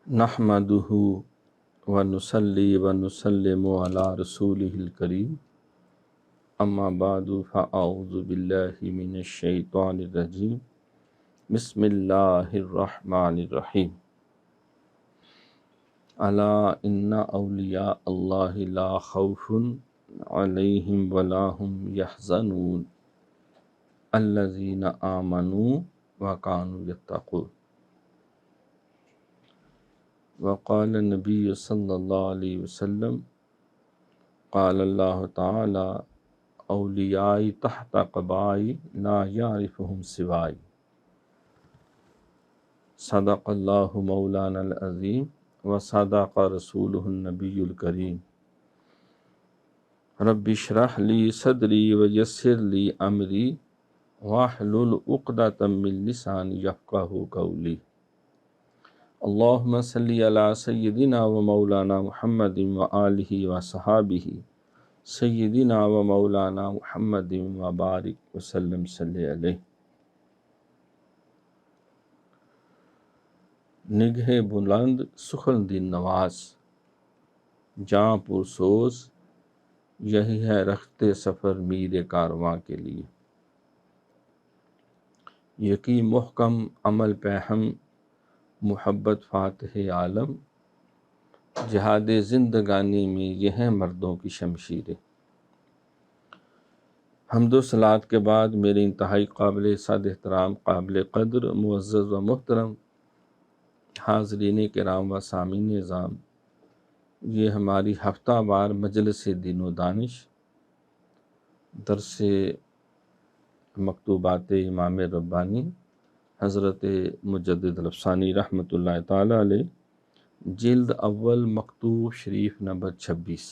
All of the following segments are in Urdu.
نحمدہ ونصلی ونسلم علی رسولہ الکریم اما بعد فاعوذ باللہ من الشیطان الرجیم بسم اللہ الرحمن الرحیم الا ان اولیاء اللہ لا خوف علیہم ولا هم یحزنون الذین آمنوا وکانوا یتقون۔ وقال النبی صلی اللہ علیہ وسلم قال اللہ تعالی اولیائی تحت قبائی لا یعرفهم سوائی۔ صدق اللہ مولانا العظیم وصدق رسولہ النبی الکریم۔ رب اشرح لی صدری ویسر لی امری واحلل عقدۃ من لسانی یفقہوا قولی۔ اللہم صلی علی سیدنا و مولانا محمد و آلہ و صحابہ سیدنا و مولانا محمد و بارک وسلم صلی علیہ۔ نگہ بلند سخن دین نواز، جاں پرسوز یہی ہے رخت سفر میر کارواں کے لیے۔ یقین محکم عمل پہم محبت فاتح عالم، جہاد زندگانی میں یہ ہیں مردوں کی شمشیریں۔ حمد و صلات کے بعد میرے انتہائی قابل صد احترام، قابل قدر، معزز و محترم حاضرین کرام و سامعین نظام، یہ ہماری ہفتہ وار مجلس دین و دانش، درس مکتوبات امام ربانی حضرت مجدد الافسانی رحمۃ اللہ تعالی علیہ، جلد اول مکتوب شریف نمبر 26۔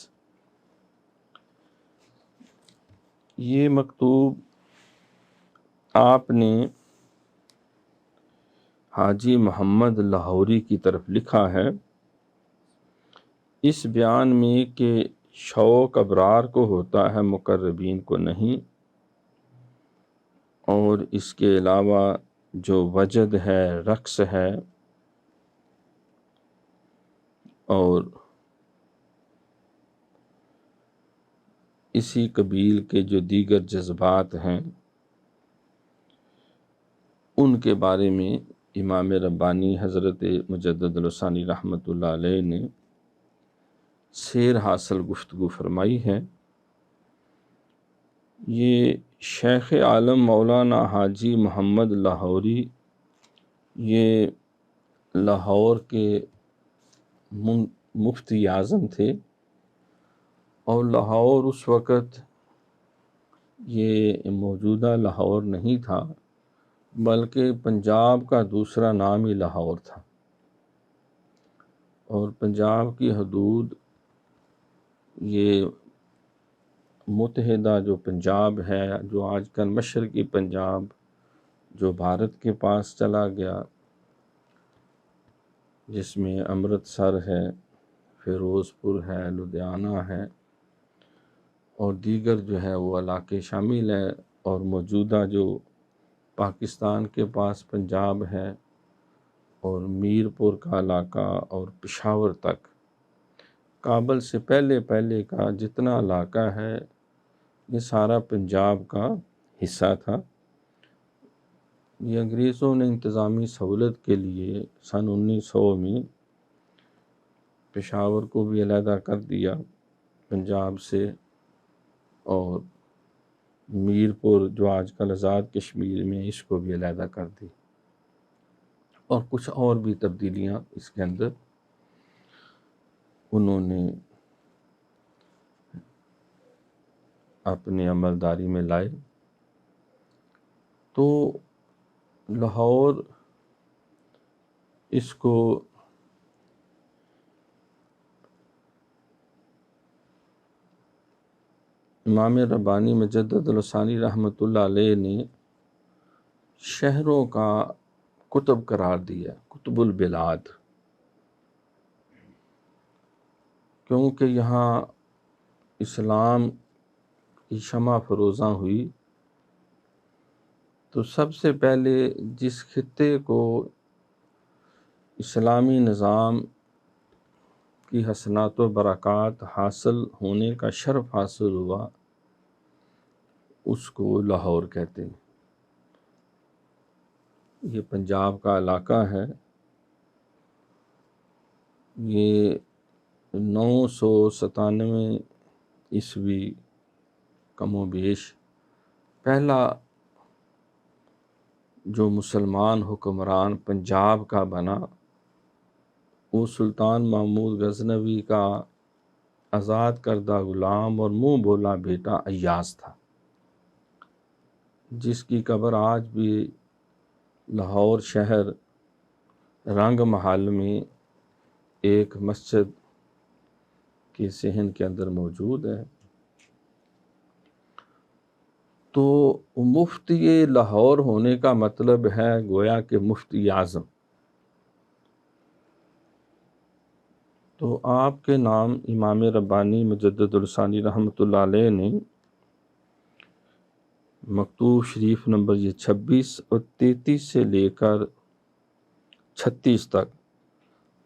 یہ مکتوب آپ نے حاجی محمد لاہوری کی طرف لکھا ہے، اس بیان میں کہ شوق ابرار کو ہوتا ہے مقربین کو نہیں، اور اس کے علاوہ جو وجد ہے، رقص ہے، اور اسی قبیل کے جو دیگر جذبات ہیں، ان کے بارے میں امام ربانی حضرت مجدد الافسانی رحمۃ اللہ علیہ نے سیر حاصل گفتگو فرمائی ہے۔ یہ شیخ عالم مولانا حاجی محمد لاہوری، یہ لاہور کے مفتی اعظم تھے، اور لاہور اس وقت یہ موجودہ لاہور نہیں تھا، بلکہ پنجاب کا دوسرا نام ہی لاہور تھا، اور پنجاب کی حدود یہ متحدہ جو پنجاب ہے، جو آج کل مشرقی پنجاب جو بھارت کے پاس چلا گیا، جس میں امرتسر ہے، فیروز پور ہے، لدھیانہ ہے، اور دیگر جو ہے وہ علاقے شامل ہیں، اور موجودہ جو پاکستان کے پاس پنجاب ہے، اور میر پور کا علاقہ اور پشاور تک، کابل سے پہلے کا جتنا علاقہ ہے، یہ سارا پنجاب کا حصہ تھا۔ یہ انگریزوں نے انتظامی سہولت کے لیے سن 1900 میں پشاور کو بھی علیحدہ کر دیا پنجاب سے، اور میر پور جو آج کل آزاد کشمیر میں، اس کو بھی علیحدہ کر دی، اور کچھ اور بھی تبدیلیاں اس کے اندر انہوں نے اپنی عملداری میں لائے۔ تو لاہور اس کو امام ربانی مجدد الافسانی رحمۃ اللہ علیہ نے شہروں کا قطب قرار دیا، قطب البلاد، کیونکہ یہاں اسلام کی شمع فروزاں ہوئی، تو سب سے پہلے جس خطے کو اسلامی نظام کی حسنات و برکات حاصل ہونے کا شرف حاصل ہوا، اس کو لاہور کہتے ہیں۔ یہ پنجاب کا علاقہ ہے۔ یہ 997 عیسوی کم و بیش پہلا جو مسلمان حکمران پنجاب کا بنا، وہ سلطان محمود غزنوی کا آزاد کردہ غلام اور منہ بولا بیٹا ایاز تھا، جس کی قبر آج بھی لاہور شہر رنگ محل میں ایک مسجد کے صحن کے اندر موجود ہے۔ تو مفتی لاہور ہونے کا مطلب ہے گویا کہ مفتی اعظم۔ تو آپ کے نام امام ربانی مجدد الثانی رحمۃ اللہ علیہ نے مکتوب شریف نمبر 26 اور 33 سے لے کر 36 تک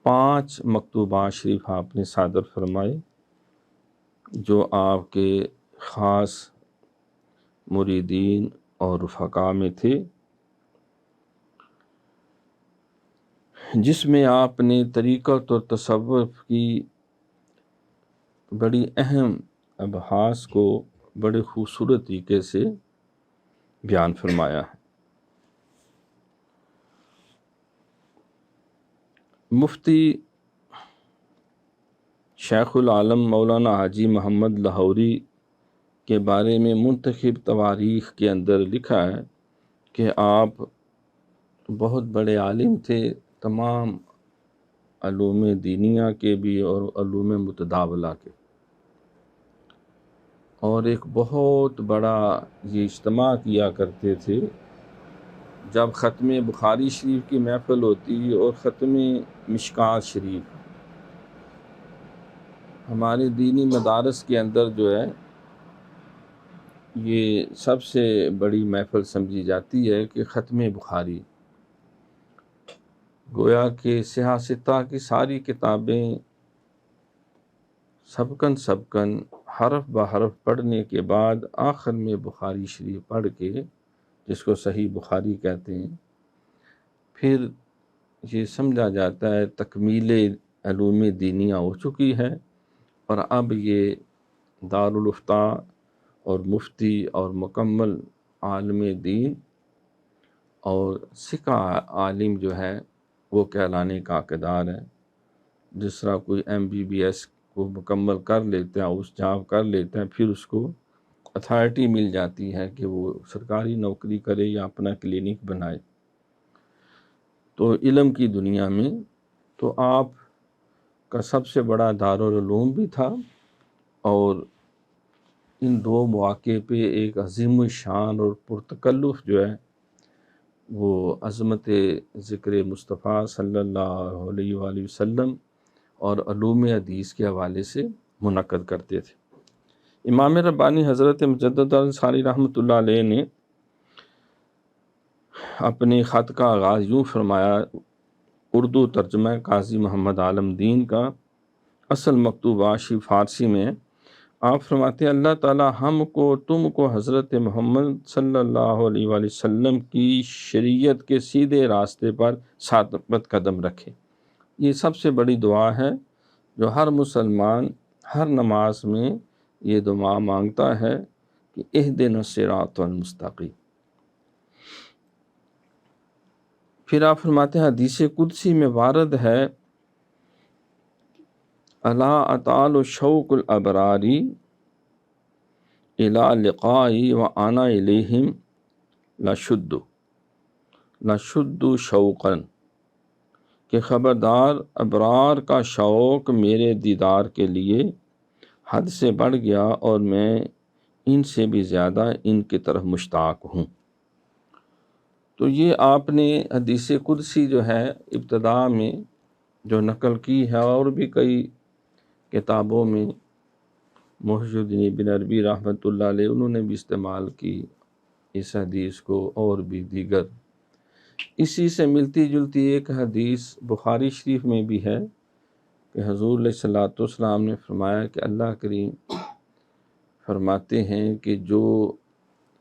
5 مکتوبات شریف آپ نے صادر فرمائے، جو آپ کے خاص مریدین اور رفقا میں تھے، جس میں آپ نے طریقت اور تصوف کی بڑی اہم ابحاث کو بڑے خوبصورت طریقے سے بیان فرمایا ہے۔ مفتی شیخ العالم مولانا حاجی محمد لاہوری کے بارے میں منتخب تواریخ کے اندر لکھا ہے کہ آپ بہت بڑے عالم تھے، تمام علوم دینیہ کے بھی اور علوم متداولہ کے، اور ایک بہت بڑا یہ اجتماع کیا کرتے تھے جب ختم بخاری شریف کی محفل ہوتی اور ختم مشکات شریف۔ ہمارے دینی مدارس کے اندر جو ہے یہ سب سے بڑی محفل سمجھی جاتی ہے کہ ختم بخاری، گویا کہ سیاستہ کی ساری کتابیں سبکن حرف بحرف پڑھنے کے بعد آخر میں بخاری شریف پڑھ کے، جس کو صحیح بخاری کہتے ہیں، پھر یہ سمجھا جاتا ہے تکمیل علوم دینیہ ہو چکی ہے، اور اب یہ دارالافتاء اور مفتی اور مکمل عالم دین اور سکہ عالم جو ہے وہ کہلانے کا حقدار ہے۔ جس طرح کوئی MBBS کو مکمل کر لیتا ہے، اس جاب کر لیتا ہے، پھر اس کو اتھارٹی مل جاتی ہے کہ وہ سرکاری نوکری کرے یا اپنا کلینک بنائے۔ تو علم کی دنیا میں تو آپ کا سب سے بڑا دارالعلوم بھی تھا، اور ان دو مواقع پہ ایک عظیم الشان اور پرتکلف جو ہے وہ عظمت ذکر مصطفیٰ صلی اللہ علیہ وآلہ وسلم اور علوم حدیث کے حوالے سے منعقد کرتے تھے۔ امام ربانی حضرت مجدد الثانی رحمۃ اللہ علیہ نے اپنے خط کا آغاز یوں فرمایا، اردو ترجمہ قاضی محمد عالم دین کا، اصل مکتوبات شریف فارسی میں۔ آپ فرماتے ہیں اللہ تعالیٰ ہم کو تم کو حضرت محمد صلی اللہ علیہ وآلہ وسلم کی شریعت کے سیدھے راستے پر ثابت قدم رکھے۔ یہ سب سے بڑی دعا ہے جو ہر مسلمان ہر نماز میں یہ دعا مانگتا ہے کہ اہدنا الصراط المستقیم۔ پھر آپ فرماتے ہیں حدیث قدسی میں وارد ہے، الا اطال شوق الابراری الی لقائی وانا الیہم لشد شوقا، کہ خبردار ابرار کا شوق میرے دیدار کے لیے حد سے بڑھ گیا، اور میں ان سے بھی زیادہ ان کی طرف مشتاق ہوں۔ تو یہ آپ نے حدیث قدسی جو ہے ابتدا میں جو نقل کی ہے، اور بھی کئی کتابوں میں محی الدین ابن عربی رحمۃ اللہ علیہ انہوں نے بھی استعمال کی اس حدیث کو، اور بھی دیگر اسی سے ملتی جلتی ایک حدیث بخاری شریف میں بھی ہے کہ حضور علیہ الصلوۃ والسلام نے فرمایا کہ اللہ کریم فرماتے ہیں کہ جو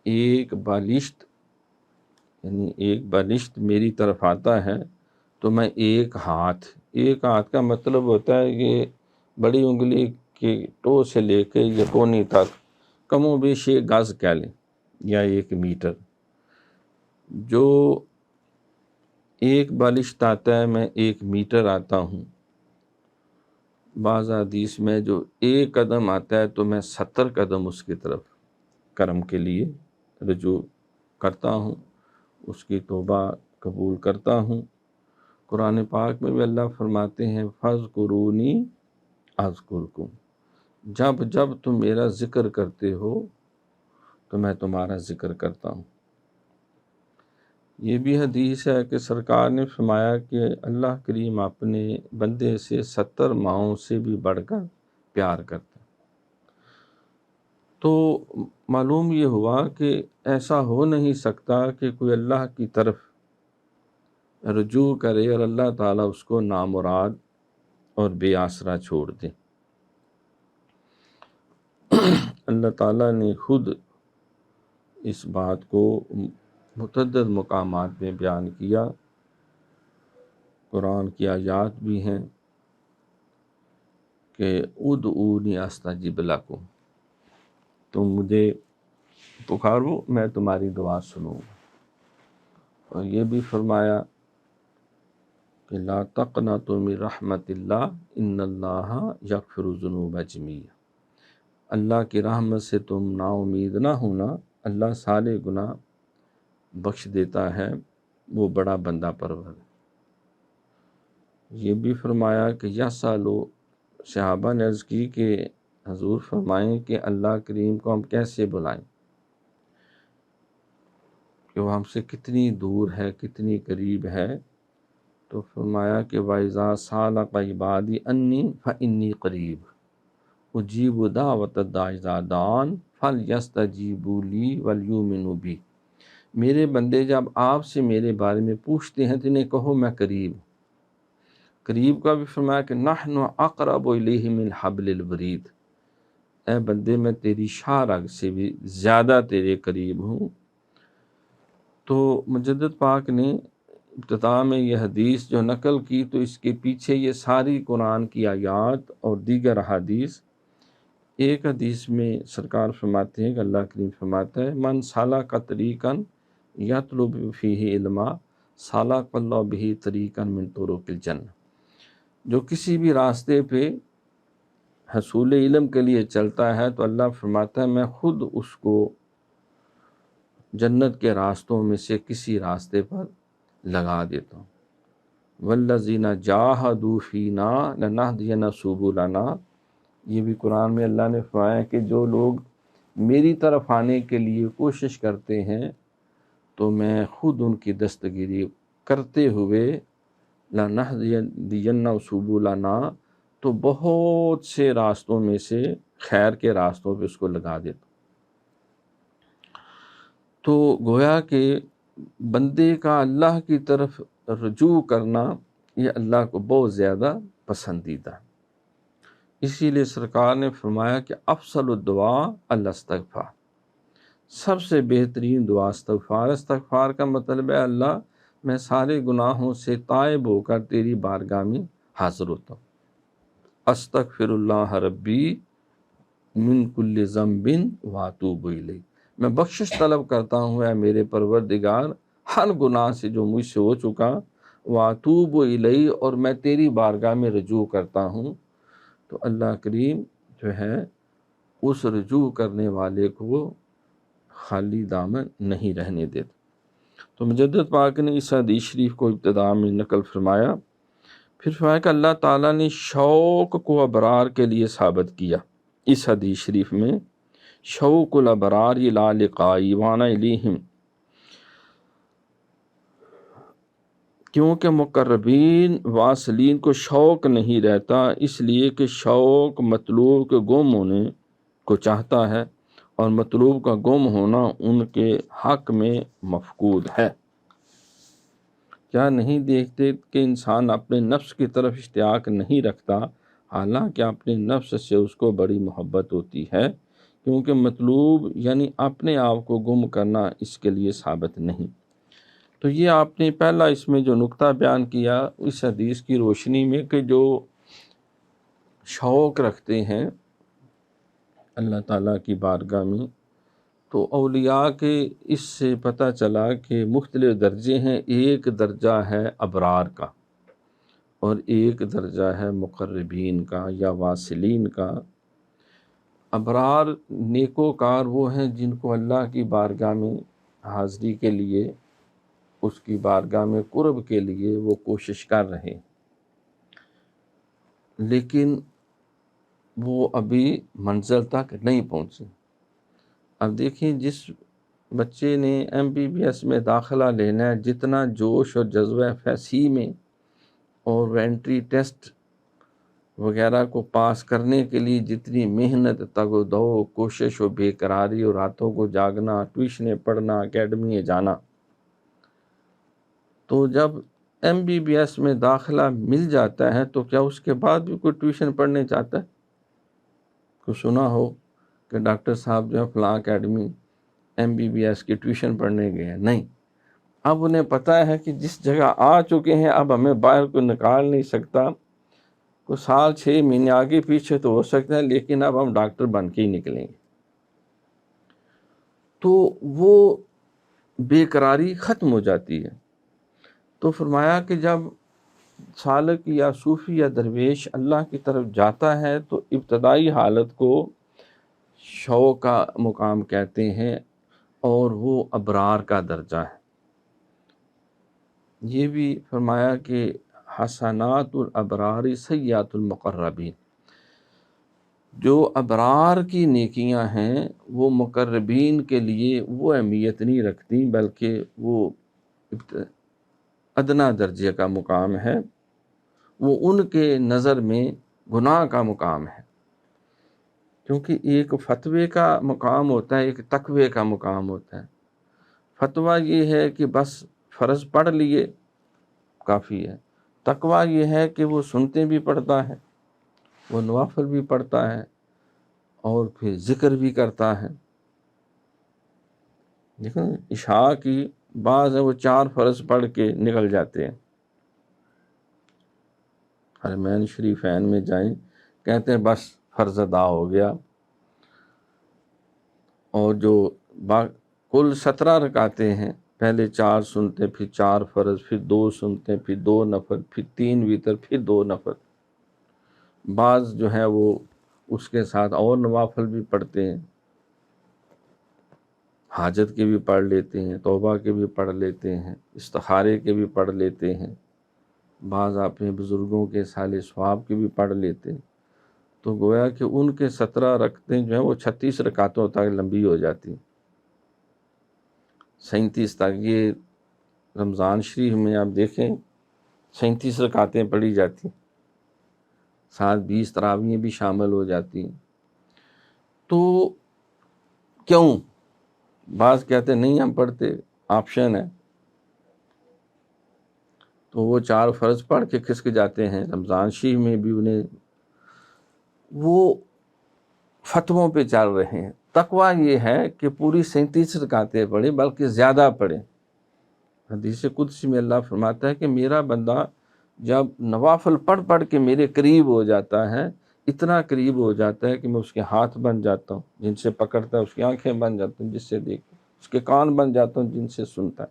ایک بالشت یعنی ایک بالشت میری طرف آتا ہے تو میں ایک ہاتھ کا مطلب ہوتا ہے کہ بڑی انگلی کے ٹو سے لے کے یہ کونی تک کم و بیش 1 گز کہہ لیں یا 1 میٹر، جو ایک بالشت آتا ہے میں 1 میٹر آتا ہوں۔ بعض حدیث میں جو 1 قدم آتا ہے تو میں 70 قدم اس کی طرف کرم کے لیے رجوع کرتا ہوں، اس کی توبہ قبول کرتا ہوں۔ قرآن پاک میں بھی اللہ فرماتے ہیں فَاذْكُرُونِي أَذْكُرْكُمْ، جب جب تم میرا ذکر کرتے ہو تو میں تمہارا ذکر کرتا ہوں۔ یہ بھی حدیث ہے کہ سرکار نے فرمایا کہ اللہ کریم اپنے بندے سے 70 ماؤں سے بھی بڑھ کر پیار کرتا ہے۔ تو معلوم یہ ہوا کہ ایسا ہو نہیں سکتا کہ کوئی اللہ کی طرف رجوع کرے اور اللہ تعالیٰ اس کو نامراد اور بے آسرا چھوڑ دے۔ اللہ تعالیٰ نے خود اس بات کو متعدد مقامات میں بیان کیا، قرآن کی آیات بھی ہیں کہ ادعونی استجب لکم، تم مجھے پکارو میں تمہاری دعا سنوں گا۔ اور یہ بھی فرمایا کہ لا تقنطوا من رحمت اللہ ان اللہ یغفر الذنوب جميعا، اللہ کی رحمت سے تم نا امید نہ ہونا، اللہ سارے گناہ بخش دیتا ہے، وہ بڑا بندہ پرور ہے۔ یہ بھی فرمایا کہ یسالو، صحابہ نے عرض کی کہ حضور فرمائیں کہ اللہ کریم کو ہم کیسے بلائیں کہ وہ ہم سے کتنی دور ہے کتنی قریب ہے، تو فرمایا کہ وَإِذَا سَأَلَكَ عِبَادِي أَنِّي فَإِنِّي قَرِيبٌ أُجِيبُ دَعْوَةَ الدَّاعِ إِذَا دَعَانِ فَلْيَسْتَجِیبُوا لِی وَلْیُؤْمِنُوا بِی، میرے بندے جب آپ سے میرے بارے میں پوچھتے ہیں تو انہیں کہو میں قریب ہوں۔ قریب کا بھی فرمایا کہ نحن اقرب الیہ من حبل الورید، اے بندے میں تیری شاہ رگ سے بھی زیادہ تیرے قریب ہوں۔ تو مجدد پاک نے ابتدا میں یہ حدیث جو نقل کی تو اس کے پیچھے یہ ساری قرآن کی آیات اور دیگر احادیث، ایک حدیث میں سرکار فرماتے ہیں کہ اللہ کریم فرماتا ہے من سلک طریقا یطلب فیہ علما سلک اللہ بہ طریقا من طرق الجنہ، جو کسی بھی راستے پہ حصول علم کے لیے چلتا ہے تو اللہ فرماتا ہے میں خود اس کو جنت کے راستوں میں سے کسی راستے پر لگا دیتا ہوں۔ والذین جاہدوا فینا لنہدینہ سبلنا، یہ بھی قرآن میں اللہ نے فرمایا کہ جو لوگ میری طرف آنے کے لیے کوشش کرتے ہیں تو میں خود ان کی دستگیری کرتے ہوئے لنہدینہ سبلنا، تو بہت سے راستوں میں سے خیر کے راستوں پہ اس کو لگا دیتا ہوں۔ تو گویا کہ بندے کا اللہ کی طرف رجوع کرنا یہ اللہ کو بہت زیادہ پسندیدہ ہے۔ اسی لیے سرکار نے فرمایا کہ افضل الدعاء الاستغفار، سب سے بہترین دعا استغفار۔ استغفار کا مطلب ہے اللہ میں سارے گناہوں سے تائب ہو کر تیری بارگاہ میں حاضر ہوتا ہوں۔ استغفر اللہ ربی من کل ذنب واتوب الیہ، میں بخشش طلب کرتا ہوں اے میرے پروردگار ہر گناہ سے جو مجھ سے ہو چکا، واتوب الیہ، اور میں تیری بارگاہ میں رجوع کرتا ہوں۔ تو اللہ کریم جو ہے اس رجوع کرنے والے کو خالی دامن نہیں رہنے دیتا۔ تو مجدد پاک نے اس حدیث شریف کو ابتدا میں نقل فرمایا، پھر فرمایا کہ اللہ تعالیٰ نے شوق کو ابرار کے لیے ثابت کیا۔ اس حدیث شریف میں شوق الابرار الی لقائی وانا الیہم، کیونکہ مقربین واصلین کو شوق نہیں رہتا، اس لیے کہ شوق مطلوب کے گم ہونے کو چاہتا ہے اور مطلوب کا گم ہونا ان کے حق میں مفقود ہے۔ کیا نہیں دیکھتے کہ انسان اپنے نفس کی طرف اشتیاق نہیں رکھتا، حالانکہ اپنے نفس سے اس کو بڑی محبت ہوتی ہے، کیونکہ مطلوب یعنی اپنے آپ کو گم کرنا اس کے لیے ثابت نہیں۔ تو یہ آپ نے پہلا اس میں جو نقطہ بیان کیا اس حدیث کی روشنی میں، کہ جو شوق رکھتے ہیں اللہ تعالیٰ کی بارگاہ میں، تو اولیاء کے اس سے پتہ چلا کہ مختلف درجے ہیں۔ ایک درجہ ہے ابرار کا اور ایک درجہ ہے مقربین کا یا واصلین کا۔ ابرار نیکوکار وہ ہیں جن کو اللہ کی بارگاہ میں حاضری کے لیے، اس کی بارگاہ میں قرب کے لیے وہ کوشش کر رہے ہیں، لیکن وہ ابھی منزل تک نہیں پہنچے۔ اب دیکھیں، جس بچے نے MBBS میں داخلہ لینا ہے، جتنا جوش اور جذبہ فیصی میں اور انٹری ٹیسٹ وغیرہ کو پاس کرنے کے لیے جتنی محنت، تگ و دو، کوشش و بے قراری اور راتوں کو جاگنا، ٹیوشنیں پڑھنا، اکیڈمی جانا، تو جب MBBS میں داخلہ مل جاتا ہے تو کیا اس کے بعد بھی کوئی ٹیوشن پڑھنے چاہتا ہے؟ کوئی سنا ہو کہ ڈاکٹر صاحب جو ہے فلاں اکیڈمی MBBS کی ٹیوشن پڑھنے گئے ہیں؟ نہیں، اب انہیں پتہ ہے کہ جس جگہ آ چکے ہیں اب ہمیں باہر کو نکال نہیں سکتا، کوئی سال 6 مہینے آگے پیچھے تو ہو سکتا ہے، لیکن اب ہم ڈاکٹر بن کے ہی نکلیں گے۔ تو وہ بے قراری ختم ہو جاتی ہے۔ تو فرمایا کہ جب سالک یا صوفی یا درویش اللہ کی طرف جاتا ہے تو ابتدائی حالت کو شوق کا مقام کہتے ہیں، اور وہ ابرار کا درجہ ہے۔ یہ بھی فرمایا کہ حسنات الابرار سیئات المقربین، جو ابرار کی نیکیاں ہیں وہ مقربین کے لیے وہ اہمیت نہیں رکھتی، بلکہ وہ ادنا درجے کا مقام ہے، وہ ان کے نظر میں گناہ کا مقام ہے۔ کیونکہ ایک فتوے کا مقام ہوتا ہے، ایک تقوی کا مقام ہوتا ہے۔ فتویٰ یہ ہے کہ بس فرض پڑھ لیے کافی ہے، تقویٰ یہ ہے کہ وہ سنتے بھی پڑھتا ہے، وہ نوافل بھی پڑھتا ہے اور پھر ذکر بھی کرتا ہے۔ دیکھیں عشاء کی بعض ہے وہ 4 فرض پڑھ کے نکل جاتے ہیں، حرمین شریفین میں جائیں، کہتے ہیں بس فرض ادا ہو گیا، اور جو کل 17 رکعتیں ہیں، پہلے 4 سنتے، پھر 4 فرض، پھر 2 سنتے، پھر 2 نفل، پھر 3 وتر، پھر 2 نفل۔ بعض جو ہے وہ اس کے ساتھ اور نوافل بھی پڑھتے ہیں، حاجت کے بھی پڑھ لیتے ہیں، توبہ کے بھی پڑھ لیتے ہیں، استخارے کے بھی پڑھ لیتے ہیں، بعض اپنے بزرگوں کے سال ثواب کے بھی پڑھ لیتے ہیں۔ تو گویا کہ ان کے 17 رکعتیں جو ہیں وہ 36 رکعتوں تک لمبی ہو جاتی ہیں، 37 تک۔ یہ رمضان شریف میں آپ دیکھیں 37 رکعتیں پڑھی جاتی ہیں، ساتھ 20 تراویحیں بھی شامل ہو جاتی ہیں۔ تو کیوں؟ بعض کہتے ہیں نہیں ہم پڑھتے، آپشن ہے، تو وہ 4 فرض پڑھ کے کھسک جاتے ہیں رمضان شریف میں بھی، انہیں وہ فتووں پہ چل رہے ہیں۔ تقویٰ یہ ہے کہ پوری 37 رکعتیں پڑھیں، بلکہ زیادہ پڑھیں۔ حدیث قدسی میں اللہ فرماتا ہے کہ میرا بندہ جب نوافل پڑھ پڑھ کے میرے قریب ہو جاتا ہے، اتنا قریب ہو جاتا ہے کہ میں اس کے ہاتھ بن جاتا ہوں جن سے پکڑتا ہے، اس کی آنکھیں بن جاتا ہوں جس سے دیکھتا ہوں، اس کے کان بن جاتا ہوں جن سے سنتا ہے،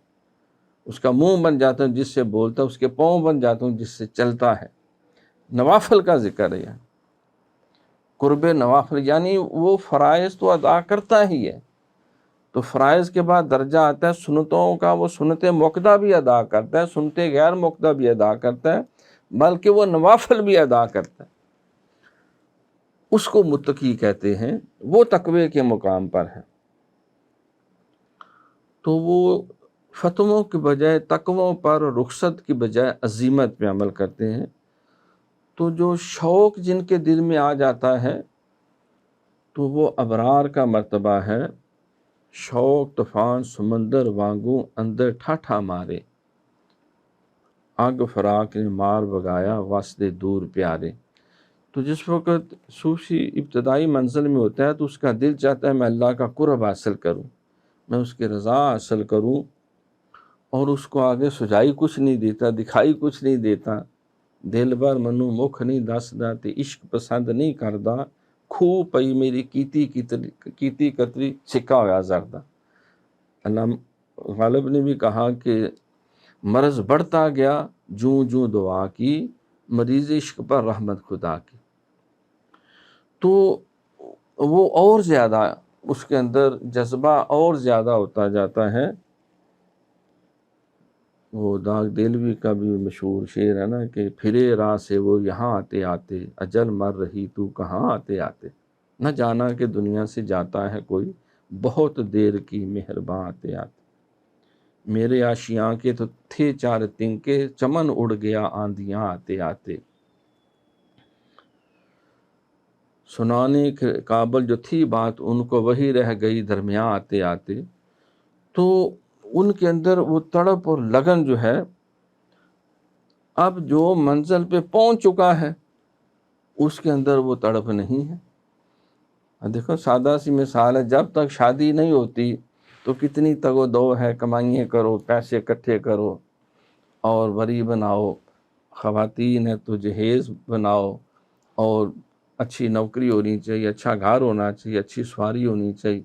اس کا منہ بن جاتا ہوں جس سے بولتا ہے، اس کے پاؤں بن جاتا ہوں جس سے چلتا ہے۔ نوافل کا ذکر ہے، قرب نوافل، یعنی وہ فرائض تو ادا کرتا ہی ہے، تو فرائض کے بعد درجہ آتا ہے سنتوں کا، وہ سنت موقدہ بھی ادا کرتا ہے، سنت غیر موقدہ بھی ادا کرتا ہے، بلکہ وہ نوافل بھی ادا کرتا ہے۔ اس کو متقی کہتے ہیں، وہ تقوی کے مقام پر ہے۔ تو وہ فتووں کے بجائے تقووں پر، رخصت کی بجائے عزیمت پہ عمل کرتے ہیں۔ تو جو شوق جن کے دل میں آ جاتا ہے تو وہ ابرار کا مرتبہ ہے۔ شوق طوفان سمندر وانگوں اندر ٹھاٹھا مارے، آگ فراق نے مار بگایا واسطے دور پیارے۔ تو جس وقت صوفی ابتدائی منزل میں ہوتا ہے تو اس کا دل چاہتا ہے میں اللہ کا قرب حاصل کروں، میں اس کی رضا حاصل کروں، اور اس کو آگے سجائی کچھ نہیں دیتا، دکھائی کچھ نہیں دیتا۔ دل بر منو مکھ نہیں دسدا تے عشق پسند نہیں کردا، کھو پئی میری کیتی کتری سکا ہویا زردہ۔ علامہ غالب نے بھی کہا کہ مرض بڑھتا گیا جوں جوں دعا کی، مریض عشق پر رحمت خدا کی۔ تو وہ اور زیادہ اس کے اندر جذبہ اور زیادہ ہوتا جاتا ہے۔ وہ داغ دلوی کا بھی مشہور شعر ہے نا کہ پھرے راہ سے وہ یہاں آتے آتے، اجل مر رہی تو کہاں آتے آتے، نہ جانا کہ دنیا سے جاتا ہے کوئی، بہت دیر کی مہرباں آتے آتے۔ میرے آشیاں کے تو تھے چار تنکے، چمن اڑ گیا آندیاں آتے آتے۔ سنانے کے قابل جو تھی بات ان کو وہی رہ گئی درمیان آتے آتے۔ تو ان کے اندر وہ تڑپ اور لگن جو ہے، اب جو منزل پہ پہنچ چکا ہے اس کے اندر وہ تڑپ نہیں ہے۔ دیکھو سادہ سی مثال ہے، جب تک شادی نہیں ہوتی تو کتنی تگ و دو ہے، کمائیاں کرو، پیسے اکٹھے کرو اور وری بناؤ، خواتین ہے تو جہیز بناؤ، اور اچھی نوکری ہونی چاہیے، اچھا گھر ہونا چاہیے، اچھی سواری ہونی چاہیے۔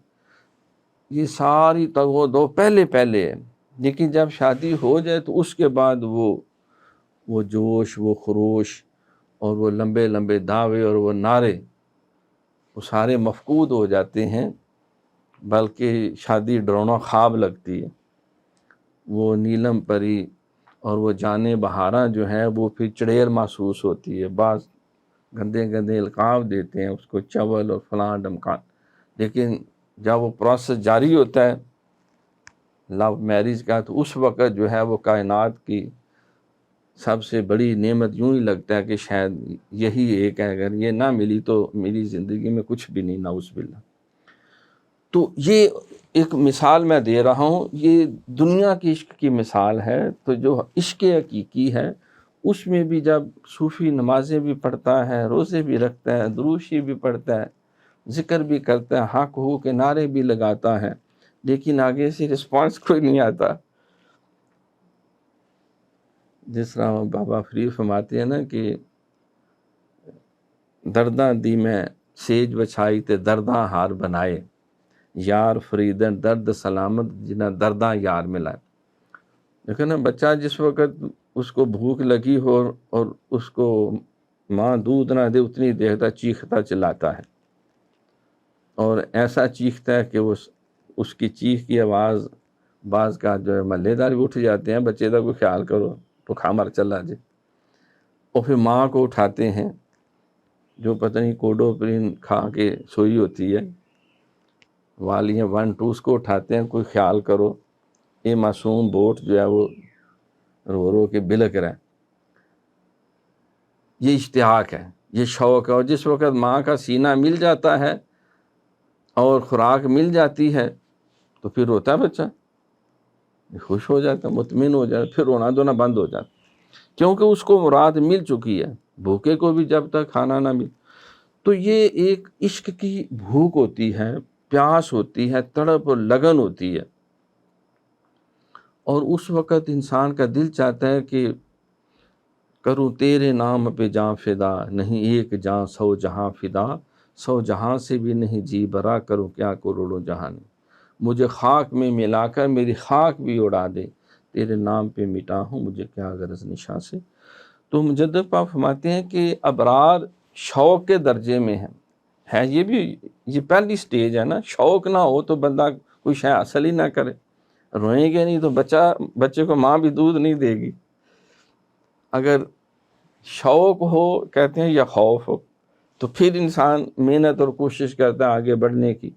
یہ ساری تگ و دو پہلے ہے، لیکن جب شادی ہو جائے تو اس کے بعد وہ جوش، وہ خروش اور وہ لمبے لمبے دعوے اور وہ نعرے، وہ سارے مفقود ہو جاتے ہیں، بلکہ شادی ڈرونا خواب لگتی ہے۔ وہ نیلم پری اور وہ جانے بہاراں جو ہیں وہ پھر چڑیر محسوس ہوتی ہے۔ بعض گندے گندے القاب دیتے ہیں اس کو، چول اور فلاں ڈمکان، لیکن جب وہ پروسیس جاری ہوتا ہے لو میرج کا تو اس وقت جو ہے وہ کائنات کی سب سے بڑی نعمت یوں ہی لگتا ہے کہ شاید یہی ایک ہے، اگر یہ نہ ملی تو میری زندگی میں کچھ بھی نہیں، نعوذ باللہ۔ تو یہ ایک مثال میں دے رہا ہوں، یہ دنیا کی عشق کی مثال ہے۔ تو جو عشق حقیقی ہے اس میں بھی جب صوفی نمازیں بھی پڑھتا ہے، روزے بھی رکھتا ہے، دروشی بھی پڑھتا ہے، ذکر بھی کرتا ہے، حق ہو کے نعرے بھی لگاتا ہے، لیکن آگے سے رسپانس کوئی نہیں آتا۔ جس طرح بابا فرید فرماتے ہیں نا کہ درداں دی میں سیج بچھائی تے درداں ہار بنائے، یار فریدن درد سلامت جنہ درداں یار ملائے۔ دیکھو نا، بچہ جس وقت اس کو بھوک لگی ہو اور اس کو ماں دودھ نہ دے اتنی دیر تک چیختا چلاتا ہے، اور ایسا چیختا ہے کہ اس کی چیخ کی آواز بعض کا جو ہے محلے دار بھی اٹھ جاتے ہیں، بچے کا کوئی خیال کرو تو کھا مر چلا جائے۔ اور پھر ماں کو اٹھاتے ہیں جو پتہ نہیں کوڈو پرین کھا کے سوئی ہوتی ہے، والیاں 1 2 اس کو اٹھاتے ہیں، کوئی خیال کرو، یہ معصوم بوٹ جو ہے وہ رو رو کے بلک رہا ہے۔ یہ اشتیاق ہے، یہ شوق ہے، اور جس وقت ماں کا سینہ مل جاتا ہے اور خوراک مل جاتی ہے تو پھر روتا ہے بچہ، خوش ہو جاتا ہے، مطمئن ہو جاتا ہے، پھر رونا دھونا بند ہو جاتا ہے، کیونکہ اس کو مراد مل چکی ہے۔ بھوکے کو بھی جب تک کھانا نہ مل، تو یہ ایک عشق کی بھوک ہوتی ہے، پیاس ہوتی ہے، تڑپ اور لگن ہوتی ہے، اور اس وقت انسان کا دل چاہتا ہے کہ کروں تیرے نام پہ جاں فدا، نہیں ایک جاں 100 جہاں فدا، 100 جہاں سے بھی نہیں جی برا، کروں کیا کروڑوں جہان، مجھے خاک میں ملا کر میری خاک بھی اڑا دے، تیرے نام پہ مٹا ہوں مجھے کیا غرض نشاں سے۔ تو مجدد پاک فرماتے ہیں کہ ابرار شوق کے درجے میں ہے، یہ بھی یہ پہلی سٹیج ہے نا۔ شوق نہ ہو تو بندہ کوئی شے حاصل ہی نہ کرے، روئیں گے نہیں تو بچے کو ماں بھی دودھ نہیں دے گی۔ اگر شوق ہو کہتے ہیں یا خوف ہو تو پھر انسان محنت اور کوشش کرتا ہے آگے بڑھنے کی۔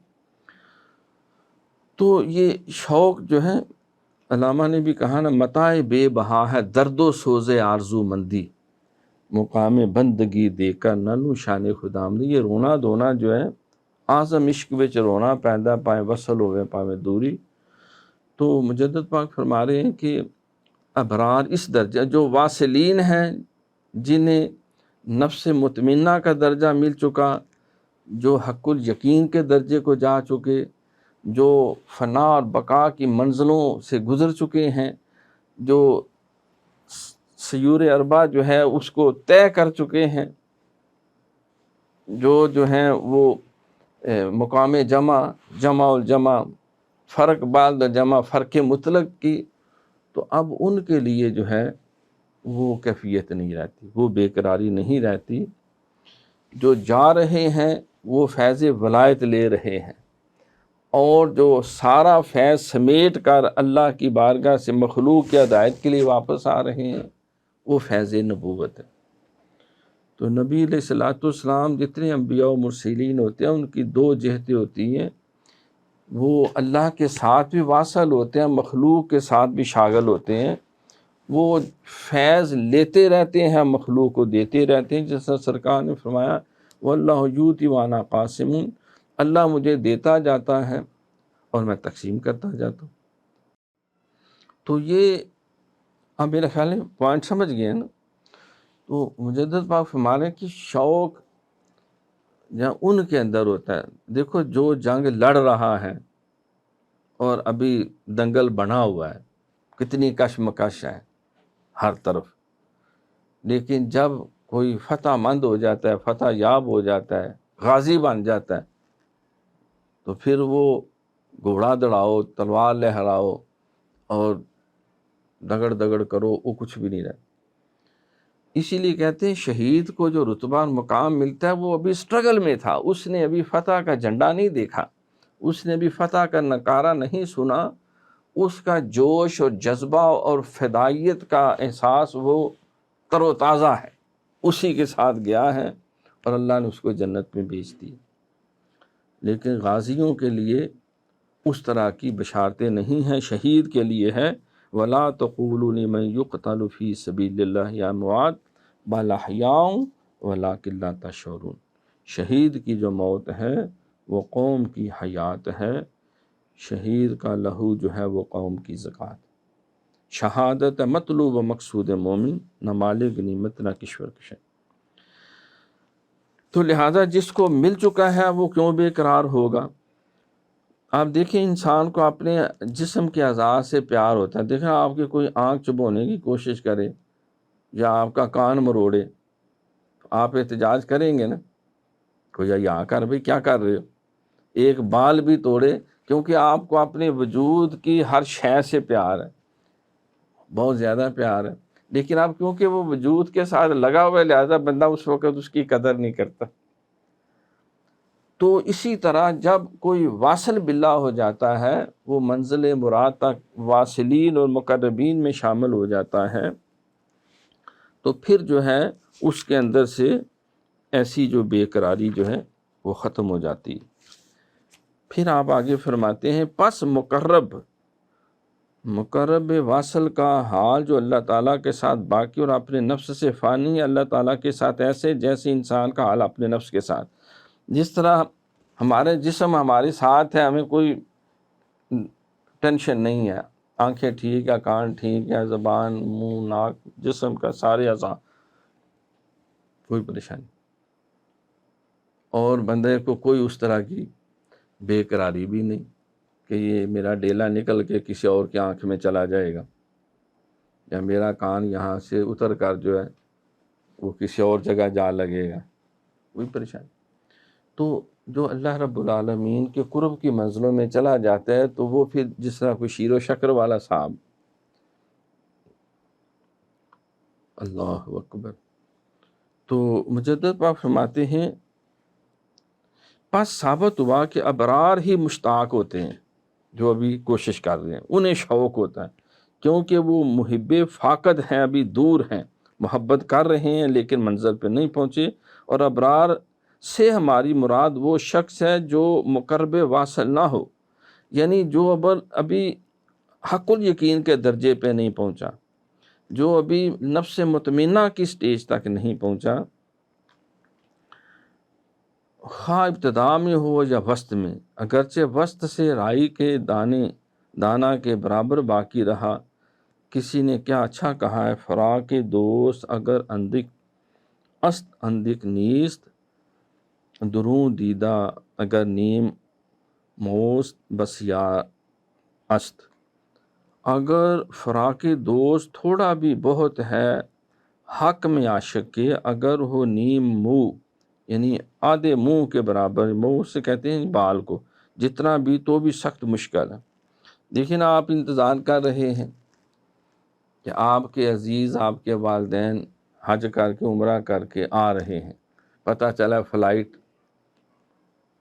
تو یہ شوق جو ہے، علامہ نے بھی کہا نا، متاع بے بہا ہے درد و سوز آرزو مندی، مقام بندگی دے کر ننو شان خدامنی۔ یہ رونا دھونا جو ہے اعظم عشق وچ رونا پیندا، پائے وصل ہوئے پاوے دوری۔ تو مجدد پاک فرما رہے ہیں کہ ابرار اس درجہ، جو واصلین ہیں جنہیں نفس مطمئنہ کا درجہ مل چکا، جو حق الیقین کے درجے کو جا چکے، جو فنا اور بقا کی منزلوں سے گزر چکے ہیں، جو سیور اربع جو ہے اس کو طے کر چکے ہیں، جو ہیں وہ مقام جمع الجمع، فرق بعد جمع، فرق مطلق کی، تو اب ان کے لیے جو ہے وہ کیفیت نہیں رہتی، وہ بے قراری نہیں رہتی۔ جو جا رہے ہیں وہ فیض ولایت لے رہے ہیں، اور جو سارا فیض سمیٹ کر اللہ کی بارگاہ سے مخلوق کی ہدایت کے لیے واپس آ رہے ہیں، وہ فیض نبوت ہے۔ تو نبی علیہ الصلوۃ والسلام جتنے انبیاء و مرسلین ہوتے ہیں ان کی دو جہتیں ہوتی ہیں، وہ اللہ کے ساتھ بھی واصل ہوتے ہیں، مخلوق کے ساتھ بھی شاغل ہوتے ہیں، وہ فیض لیتے رہتے ہیں، مخلوق کو دیتے رہتے ہیں، جیسا سرکار نے فرمایا واللہ یؤتی وانا قاسم، اللہ مجھے دیتا جاتا ہے اور میں تقسیم کرتا جاتا ہوں۔ تو یہ اب میرے خیال میں پوائنٹ سمجھ گئے نا۔ تو مجدد پاک فرما رہے ہیں کہ شوق جہاں ان کے اندر ہوتا ہے، دیکھو جو جنگ لڑ رہا ہے اور ابھی دنگل بنا ہوا ہے، کتنی کشمکش ہے ہر طرف، لیکن جب کوئی فتح مند ہو جاتا ہے، فتح یاب ہو جاتا ہے، غازی بن جاتا ہے، تو پھر وہ گھوڑا دوڑاؤ، تلوار لہراؤ اور دگڑ دگڑ کرو، وہ کچھ بھی نہیں رہتا۔ اسی لیے کہتے ہیں شہید کو جو رتبہ اور مقام ملتا ہے وہ ابھی سٹرگل میں تھا، اس نے ابھی فتح کا جھنڈا نہیں دیکھا، اس نے ابھی فتح کا نعرہ نہیں سنا، اس کا جوش اور جذبہ اور فدائیت کا احساس وہ تر و تازہ ہے، اسی کے ساتھ گیا ہے اور اللہ نے اس کو جنت میں بھیج دی۔ لیکن غازیوں کے لیے اس طرح کی بشارتیں نہیں ہیں، شہید کے لیے ہے وَلَا تَقُولُوا لِمَن يُقْتَلُ فِي سَبِيلِ اللَّهِ أَمْوَاتٌ بَلْ أَحْيَاءٌ وَلَٰكِن لَا تَشْعُرُونَ۔ شہید کی جو موت ہے وہ قوم کی حیات ہے، شہید کا لہو جو ہے وہ قوم کی زکوٰۃ۔ شہادت مطلوب و مقصود مومن، نہ مال غنیمت نہ کشور کشے۔ تو لہذا جس کو مل چکا ہے وہ کیوں بے قرار ہوگا؟ آپ دیکھیں انسان کو اپنے جسم کے اعضاء سے پیار ہوتا ہے، دیکھیں آپ کی کوئی آنکھ چبونے کی کوشش کرے یا آپ کا کان مروڑے، آپ احتجاج کریں گے نا، کوئی یہاں کر بھئی کیا کر رہے ہو، ایک بال بھی توڑے، کیونکہ آپ کو اپنے وجود کی ہر شے سے پیار ہے، بہت زیادہ پیار ہے، لیکن اب کیونکہ وہ وجود کے ساتھ لگا ہوا ہے لہذا بندہ اس وقت اس کی قدر نہیں کرتا۔ تو اسی طرح جب کوئی واصل باللہ ہو جاتا ہے، وہ منزل مراد تک واصلین اور مقربین میں شامل ہو جاتا ہے، تو پھر جو ہے اس کے اندر سے ایسی جو بے قراری جو ہے وہ ختم ہو جاتی ہے۔ پھر آپ آگے فرماتے ہیں پس مقرب واصل کا حال جو اللہ تعالیٰ کے ساتھ باقی اور اپنے نفس سے فانی ہے، اللہ تعالیٰ کے ساتھ ایسے جیسے انسان کا حال اپنے نفس کے ساتھ، جس طرح ہمارے جسم ہمارے ساتھ ہے، ہمیں کوئی ٹینشن نہیں ہے، آنکھیں ٹھیک ہے، کان ٹھیک ہے، زبان، منہ، ناک، جسم کا سارے اعضاء، کوئی پریشانی، اور بندے کو کوئی اس طرح کی بے قراری بھی نہیں کہ یہ میرا ڈیلا نکل کے کسی اور کی آنکھ میں چلا جائے گا، یا میرا کان یہاں سے اتر کر جو ہے وہ کسی اور جگہ جا لگے گا، کوئی پریشانی۔ تو جو اللہ رب العالمین کے قرب کی منزلوں میں چلا جاتا ہے تو وہ پھر جس طرح کوئی شیر و شکر والا صاحب، اللہ اکبر۔ تو مجدد پاک فرماتے ہیں پس ثابت ہوا کہ ابرار ہی مشتاق ہوتے ہیں، جو ابھی کوشش کر رہے ہیں انہیں شوق ہوتا ہے، کیونکہ وہ محب فاقد ہیں، ابھی دور ہیں، محبت کر رہے ہیں لیکن منزل پہ نہیں پہنچے۔ اور ابرار سے ہماری مراد وہ شخص ہے جو مقرب واصل نہ ہو، یعنی جو ابھی حق الیقین کے درجے پہ نہیں پہنچا، جو ابھی نفس مطمئنہ کی سٹیج تک نہیں پہنچا، خواہ ابتدا میں ہو یا وسط میں، اگرچہ وسط سے رائی کے دانا کے برابر باقی رہا، کسی نے کیا اچھا کہا ہے، فراق دوست اگر اندک است اندک نیست، دروں دیدہ اگر نیم موست بسیار است۔ اگر فراق دوست تھوڑا بھی بہت ہے حق میں عاشق کے، اگر ہو نیم منہ یعنی آدھے منہ کے برابر، منہ سے کہتے ہیں بال کو، جتنا بھی تو بھی سخت مشکل ہے۔ دیکھیں نا، آپ انتظار کر رہے ہیں کہ آپ کے عزیز، آپ کے والدین حج کر کے عمرہ کر کے آ رہے ہیں، پتہ چلا فلائٹ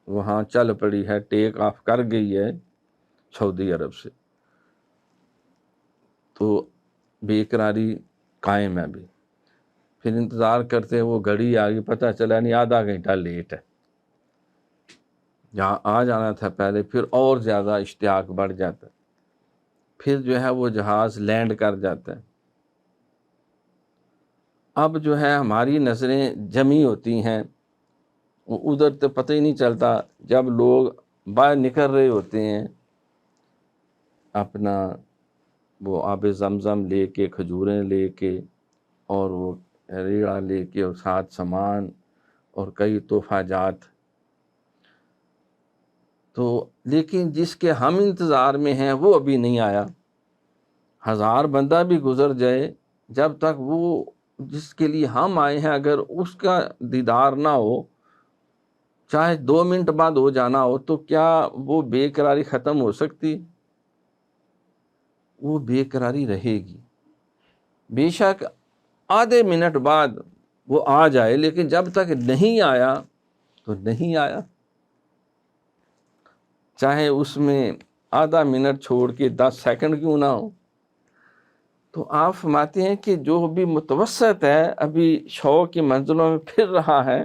وہاں چل پڑی ہے، ٹیک آف کر گئی ہے سعودی عرب سے، تو بے قراری قائم ہے ابھی۔ پھر انتظار کرتے ہیں، وہ گھڑی آ گئی، پتہ چلا نہیں آدھا گھنٹہ لیٹ ہے، جہاں آ جانا تھا پہلے، پھر اور زیادہ اشتیاق بڑھ جاتا ہے، پھر جو ہے وہ جہاز لینڈ کر جاتا ہے۔ اب جو ہے ہماری نظریں جمی ہوتی ہیں، وہ ادھر تو پتہ ہی نہیں چلتا، جب لوگ باہر نکل رہے ہوتے ہیں اپنا وہ آب زمزم لے کے، کھجوریں لے کے، اور وہ ریڑھا لے کے، اور ساتھ سامان اور کئی تحفہ جات، تو لیکن جس کے ہم انتظار میں ہیں وہ ابھی نہیں آیا۔ 1000 بندہ بھی گزر جائے، جب تک وہ جس کے لیے ہم آئے ہیں اگر اس کا دیدار نہ ہو، چاہے 2 منٹ بعد ہو جانا ہو، تو کیا وہ بے قراری ختم ہو سکتی؟ وہ بے قراری رہے گی۔ بے شک آدھے منٹ بعد وہ آ جائے، لیکن جب تک نہیں آیا تو نہیں آیا، چاہے اس میں آدھا منٹ چھوڑ کے 10 سیکنڈ کیوں نہ ہو۔ تو آپ فرماتے ہیں کہ جو بھی متوسط ہے، ابھی شوق کی منزلوں میں پھر رہا ہے،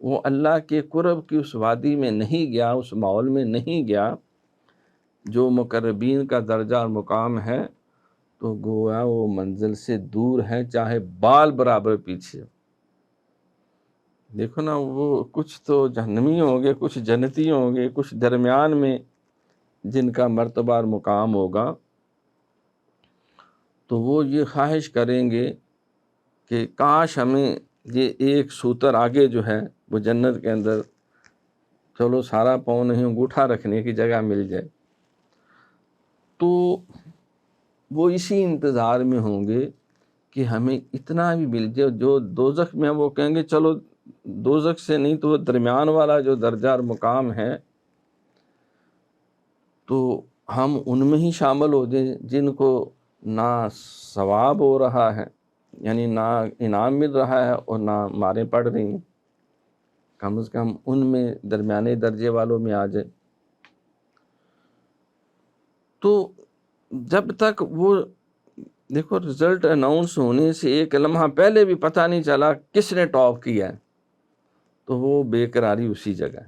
وہ اللہ کے قرب کی اس وادی میں نہیں گیا، اس ماحول میں نہیں گیا جو مقربین کا درجہ اور مقام ہے، تو گویا وہ منزل سے دور ہے، چاہے بال برابر پیچھے۔ دیکھو نا، وہ کچھ تو جہنمی ہوں گے، کچھ جنتی ہوں گے، کچھ درمیان میں جن کا مرتبہ اور مقام ہوگا، تو وہ یہ خواہش کریں گے کہ کاش ہمیں یہ ایک سوتر آگے جو ہے وہ جنت کے اندر، چلو سارا پاؤں نہیں، انگوٹھا رکھنے کی جگہ مل جائے، تو وہ اسی انتظار میں ہوں گے کہ ہمیں اتنا بھی مل جائے۔ جو دوزخ میں وہ کہیں گے چلو دوزخ سے نہیں تو درمیان والا جو درجہ اور مقام ہے، تو ہم ان میں ہی شامل ہو جائیں جن کو نہ ثواب ہو رہا ہے، یعنی نہ انعام مل رہا ہے اور نہ ماریں پڑ رہی ہیں، کم از کم ان میں درمیانے درجے والوں میں آ جائے۔ تو جب تک وہ دیکھو رزلٹ اناؤنس ہونے سے ایک لمحہ پہلے بھی پتہ نہیں چلا کس نے ٹاپ کیا ہے، تو وہ بے قراری اسی جگہ ہے۔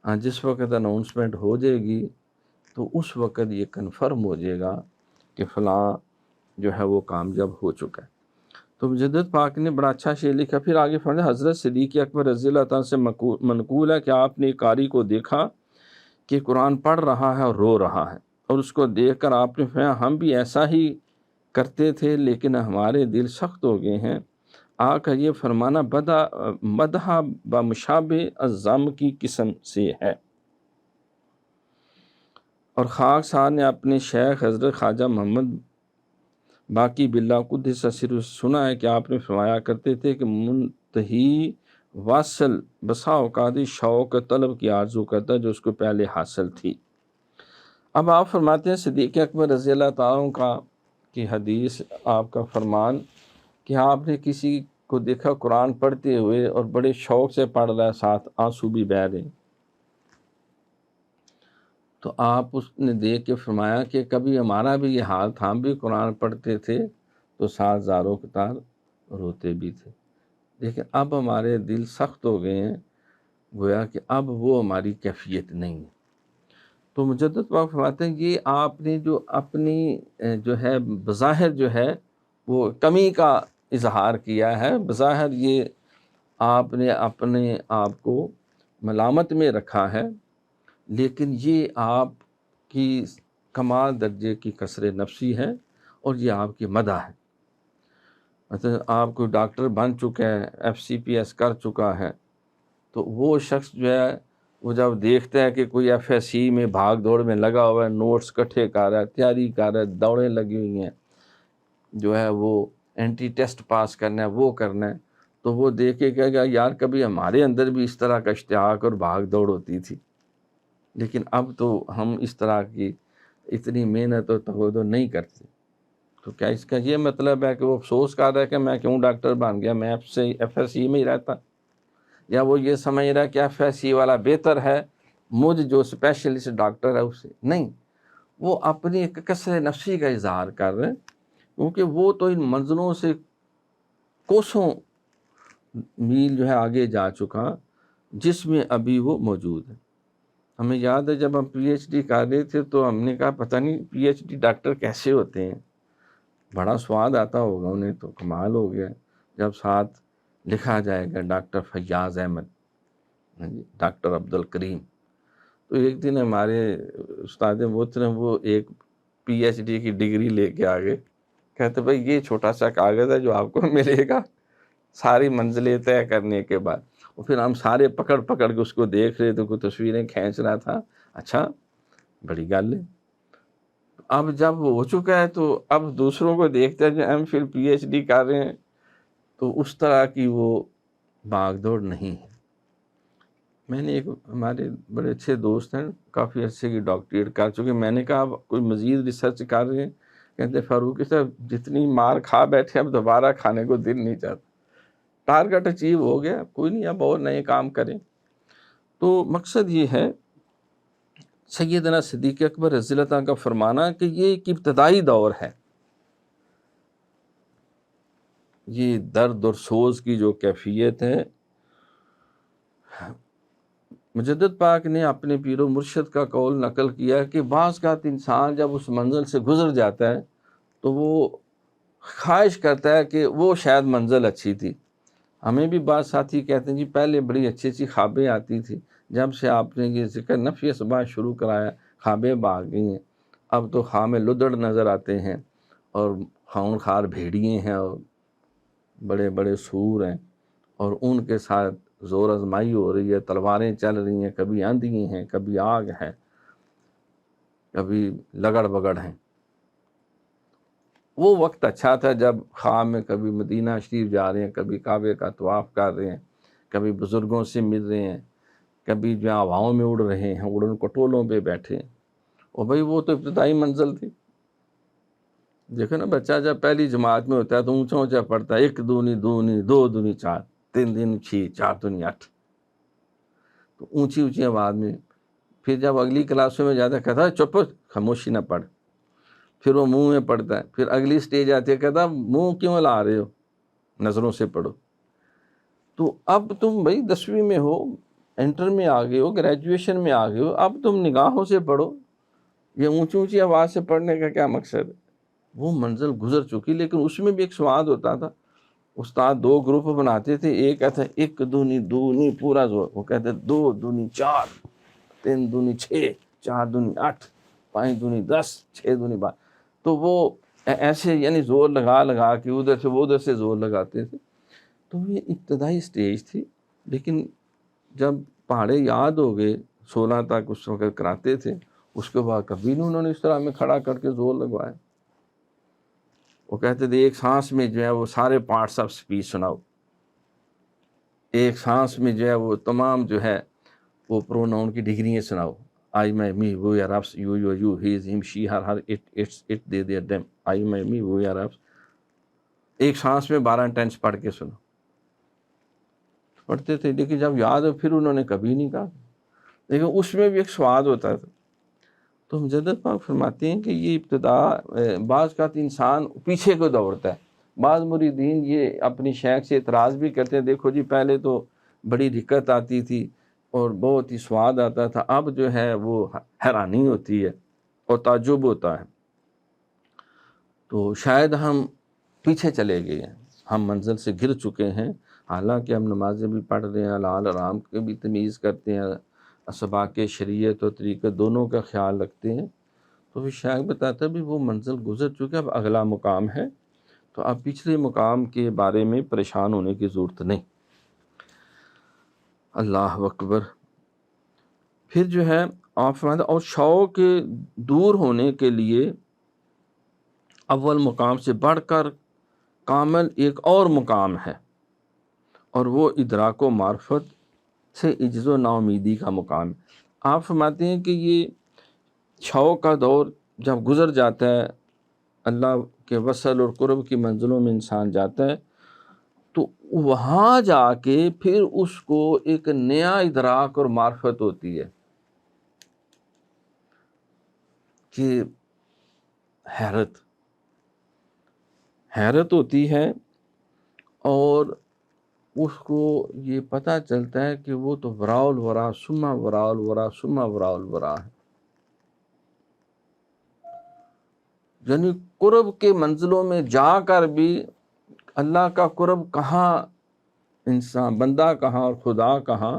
ہاں، جس وقت اناؤنسمنٹ ہو جائے گی تو اس وقت یہ کنفرم ہو جائے گا کہ فلاں جو ہے وہ کامیاب ہو چکا ہے۔ تو مجدد پاک نے بڑا اچھا شعر لکھا، پھر آگے فرمایا حضرت صدیق اکبر رضی اللہ تعالیٰ سے منقول ہے کہ آپ نے قاری کو دیکھا کہ قرآن پڑھ رہا ہے اور رو رہا ہے، اور اس کو دیکھ کر آپ نے فرمایا ہم بھی ایسا ہی کرتے تھے لیکن ہمارے دل سخت ہو گئے ہیں۔ آقا کا یہ فرمانا مدح بمشابہ الزم کی قسم سے ہے۔ اور خاک سار نے اپنے شیخ حضرت خواجہ محمد باقی باللہ قدس سرہ سنا ہے کہ آپ نے فرمایا کرتے تھے کہ منتہی واصل بسا اوقات شوق طلب کی آرزو کرتا ہے جو اس کو پہلے حاصل تھی۔ اب آپ فرماتے ہیں صدیق اکبر رضی اللہ تعالیٰ کا کی حدیث، آپ کا فرمان کہ آپ نے کسی کو دیکھا قرآن پڑھتے ہوئے اور بڑے شوق سے پڑھ رہا ہے، ساتھ آنسو بھی بہہ رہے، تو آپ اس نے دیکھ کے فرمایا کہ کبھی ہمارا بھی یہ حال تھا، ہم بھی قرآن پڑھتے تھے تو ساتھ زاروں کے تار روتے بھی تھے، لیکن اب ہمارے دل سخت ہو گئے ہیں، گویا کہ اب وہ ہماری کیفیت نہیں ہے۔ تو مجدد پاک فرماتے ہیں یہ آپ نے جو اپنی جو ہے بظاہر جو ہے وہ کمی کا اظہار کیا ہے، بظاہر یہ آپ نے اپنے آپ کو ملامت میں رکھا ہے، لیکن یہ آپ کی کمال درجے کی کسر نفسی ہے، اور یہ آپ کی مدح ہے۔ مثلا آپ کوئی ڈاکٹر بن چکا ہے، FCPS کر چکا ہے، تو وہ شخص جو ہے وہ جب دیکھتا ہے کہ کوئی FSC میں بھاگ دوڑ میں لگا ہوا ہے، نوٹس کٹھے کر رہا ہے، تیاری کر رہا ہے، دوڑیں لگی ہوئی ہیں، جو ہے وہ اینٹی ٹیسٹ پاس کرنا ہے، وہ کرنا ہے، تو وہ دیکھے کہے گا یار کبھی ہمارے اندر بھی اس طرح کا اشتیاق اور بھاگ دوڑ ہوتی تھی، لیکن اب تو ہم اس طرح کی اتنی محنت اور توجہ نہیں کرتے۔ تو کیا اس کا یہ مطلب ہے کہ وہ افسوس کر رہا ہے کہ میں کیوں ڈاکٹر بن گیا، میں FSC میں ہی رہتا، یا وہ یہ سمجھ رہا ہے کہ FSC والا بہتر ہے، مجھ جو اسپیشلسٹ ڈاکٹر ہے اسے نہیں؟ وہ اپنی ایک کسر نفسی کا اظہار کر رہے ہیں، کیونکہ وہ تو ان منزلوں سے کوسوں میل جو ہے آگے جا چکا جس میں ابھی وہ موجود ہے۔ ہمیں یاد ہے جب ہم PhD کر رہے تھے تو ہم نے کہا پتہ نہیں PhD ڈاکٹر کیسے ہوتے ہیں، بڑا سواد آتا ہوگا انہیں، تو کمال ہو گیا جب ساتھ لکھا جائے گا ڈاکٹر فیاض احمد، ڈاکٹر عبدالکریم۔ تو ایک دن ہمارے استاد محترم وہ ایک PhD کی ڈگری لے کے آگے، کہتے بھائی یہ چھوٹا سا کاغذ ہے جو آپ کو ملے گا ساری منزلیں طے کرنے کے بعد۔ اور پھر ہم سارے پکڑ پکڑ کے اس کو دیکھ رہے تھے، کوئی تصویریں کھینچ رہا تھا، اچھا بڑی گل ہے۔ اب جب وہ ہو چکا ہے تو اب دوسروں کو دیکھتے ہیں جو MPhil PhD کر رہے ہیں، تو اس طرح کی وہ بھاگ دوڑ نہیں ہے۔ میں نے ایک ہمارے بڑے اچھے دوست ہیں کافی عرصے کی ڈاکٹریٹ کر چکے، میں نے کہا آپ کوئی مزید ریسرچ کر رہے ہیں؟ کہتے فاروقی صاحب جتنی مار کھا بیٹھے اب دوبارہ کھانے کو دل نہیں چاہتا، ٹارگٹ اچیو ہو گیا، کوئی نہیں اب اور نئے کام کریں۔ تو مقصد یہ ہے سیدنا صدیق اکبر رضی اللہ عنہ کا فرمانا کہ یہ ایک ابتدائی دور ہے، یہ درد اور سوز کی جو کیفیت ہے، مجدد پاک نے اپنے پیر و مرشد کا قول نقل کیا کہ بعض کا انسان جب اس منزل سے گزر جاتا ہے تو وہ خواہش کرتا ہے کہ وہ شاید منزل اچھی تھی۔ ہمیں بھی بعض ساتھی کہتے ہیں جی پہلے بڑی اچھی اچھی خوابیں آتی تھی، جب سے آپ نے یہ ذکر نفی صبح شروع کرایا خوابیں بھاگ گئی ہیں، اب تو خواہ میں لدڑ نظر آتے ہیں اور خون خار بھیڑیے ہیں اور بڑے بڑے سور ہیں، اور ان کے ساتھ زور آزمائی ہو رہی ہے، تلواریں چل رہی ہیں، کبھی آندھی ہیں، کبھی آگ ہے، کبھی لگڑ بگڑ ہیں۔ وہ وقت اچھا تھا جب خواب میں کبھی مدینہ شریف جا رہے ہیں، کبھی کعبے کا طواف کر رہے ہیں، کبھی بزرگوں سے مل رہے ہیں، کبھی جو ہواؤں میں اڑ رہے ہیں، اڑن کٹولوں پہ بیٹھے ہیں۔ اور بھائی وہ تو ابتدائی منزل تھی۔ دیکھو نا بچہ جب پہلی جماعت میں ہوتا ہے تو اونچا اونچا پڑھتا ہے، 1 دونی دونی 2 دونی 4 3 دونی 6 4 دونی 8، تو اونچی اونچی آواز میں۔ پھر جب اگلی کلاسوں میں جاتا ہے کہتا ہے چپ خاموشی نہ پڑھ، پھر وہ منہ میں پڑھتا ہے، پھر اگلی سٹیج آتی ہے کہتا منہ کیوں لا رہے ہو، نظروں سے پڑھو۔ تو اب تم بھائی 10ویں میں ہو، انٹر میں آ گئے ہو، گریجویشن میں آ گئے ہو، اب تم نگاہوں سے پڑھو، یہ اونچی اونچی آواز سے پڑھنے کا کیا مقصد ہے؟ وہ منزل گزر چکی، لیکن اس میں بھی ایک سواد ہوتا تھا۔ استاد 2 گروپ بناتے تھے، ایک کہتا ہے 1 دونی دونی پورا زور، وہ کہتے 2 دونی 4 3 دونی 6 4 دونی 8 5 دونی 10 6 دونی 12، تو وہ ایسے یعنی زور لگا لگا کے ادھر سے وہ ادھر سے زور لگاتے تھے۔ تو یہ ابتدائی سٹیج تھی، لیکن جب پہاڑے یاد ہو گئے 16 تک اس وقت کراتے تھے، اس کے بعد کبھی نہیں انہوں نے اس طرح میں کھڑا کر کے زور لگوایا۔ وہ کہتے تھے ایک سانس میں جو ہے وہ سارے پارٹس آف اسپیچ سناؤ، ایک سانس میں جو ہے وہ تمام جو ہے وہ پروناؤن کی ڈگریاں سناؤ، آئی میں می وہ یا رفس یو یو یو ہی از ہم شی ہر ہر اٹ دے دے ڈیم، آئی میں می وہ یا رفس، ایک سانس میں 12 ٹینس پڑھ کے سنو۔ پڑھتے تھے، لیکن جب یاد ہو پھر انہوں نے کبھی نہیں کہا، لیکن اس میں بھی ایک سواد ہوتا تھا۔ تو مجدد پاک فرماتے ہیں کہ یہ ابتدا بعض کا انسان پیچھے کو دوڑتا ہے۔ بعض مریدین یہ اپنی شیخ سے اعتراض بھی کرتے ہیں، دیکھو جی پہلے تو بڑی دقت آتی تھی اور بہت ہی سواد آتا تھا، اب جو ہے وہ حیرانی ہوتی ہے اور تعجب ہوتا ہے۔ تو شاید ہم پیچھے چلے گئے ہیں، ہم منزل سے گر چکے ہیں، حالانکہ ہم نمازیں بھی پڑھ رہے ہیں، حلال حرام کے بھی تمیز کرتے ہیں، اسباق شریعت اور طریقت دونوں کا خیال رکھتے ہیں۔ تو پھر شیخ بتاتا ہے بھی وہ منزل گزر چکے، اب اگلا مقام ہے، تو اب پچھلے مقام کے بارے میں پریشان ہونے کی ضرورت نہیں۔ اللہ اکبر۔ پھر جو ہے آپ فرماتے اور شوق کے دور ہونے کے لیے اول مقام سے بڑھ کر کامل ایک اور مقام ہے، اور وہ ادراک و معرفت سے عجز و ناامیدی کا مقام ہے۔ آپ فرماتے ہیں کہ یہ شوق کا دور جب گزر جاتا ہے، اللہ کے وصل اور قرب کی منزلوں میں انسان جاتا ہے، تو وہاں جا کے پھر اس کو ایک نیا ادراک اور معرفت ہوتی ہے کہ حیرت ہوتی ہے، اور اس کو یہ پتہ چلتا ہے کہ وہ تو وراء الورا ثم وراء الورا ثم وراء الورا ہے، یعنی قرب کے منزلوں میں جا کر بھی اللہ کا قرب کہاں، انسان بندہ کہاں اور خدا کہاں۔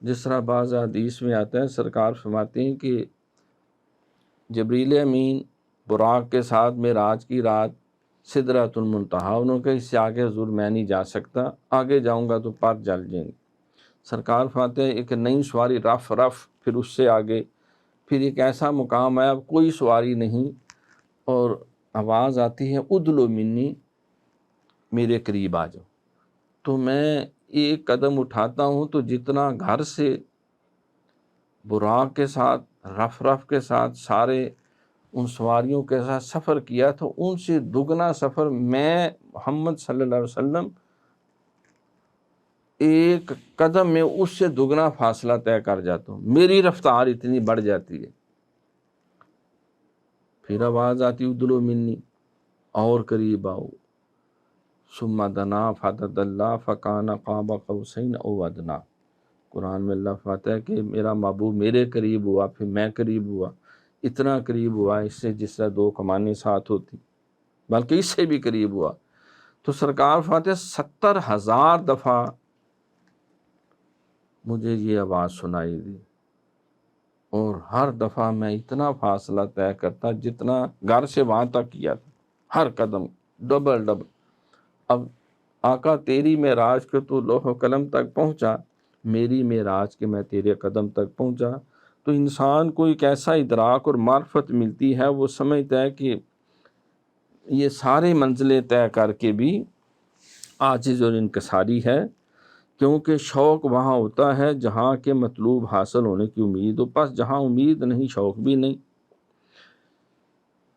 جس طرح بعض حدیث میں آتا ہے، سرکار فرماتے ہیں کہ جبریل امین براق کے ساتھ معراج کی رات سدرۃ المنتہا، انہوں کہ اس سے آگے حضور میں نہیں جا سکتا، آگے جاؤں گا تو پر جل جائیں گے۔ سرکار فرماتے ہیں ایک نئی سواری رف، پھر اس سے آگے پھر ایک ایسا مقام ہے اب کوئی سواری نہیں، اور آواز آتی ہے ادلو منی، میرے قریب آ جاؤ۔ تو میں ایک قدم اٹھاتا ہوں تو جتنا گھر سے براق کے ساتھ رف کے ساتھ سارے ان سواریوں کے ساتھ سفر کیا تھا، ان سے دگنا سفر میں محمد صلی اللہ علیہ وسلم ایک قدم میں اس سے دگنا فاصلہ طے کر جاتا ہوں، میری رفتار اتنی بڑھ جاتی ہے۔ پھر آواز آتی ادلو منی، اور قریب آؤ، ثم دنا فتدلی فکان قاب قوسین او ادنا۔ قرآن میں اللہ فرماتا ہے کہ میرا محبوب میرے قریب ہوا، پھر میں قریب ہوا، اتنا قریب ہوا اس سے جس طرح دو کمانیں ساتھ ہوتی، بلکہ اس سے بھی قریب ہوا۔ تو سرکار فرماتے ہیں 70,000 دفعہ مجھے یہ آواز سنائی دی، اور ہر دفعہ میں اتنا فاصلہ طے کرتا جتنا گھر سے وہاں تک کیا تھا، ہر قدم ڈبل۔ اب آقا تیری معراج کے تو لوح و قلم تک پہنچا، میری معراج کے میں تیرے قدم تک پہنچا۔ تو انسان کو ایک ایسا ادراک اور معرفت ملتی ہے، وہ سمجھتا ہے کہ یہ سارے منزلیں طے کر کے بھی عاجز اور انکساری ہے، کیونکہ شوق وہاں ہوتا ہے جہاں کے مطلوب حاصل ہونے کی امید ہو، پس جہاں امید نہیں شوق بھی نہیں۔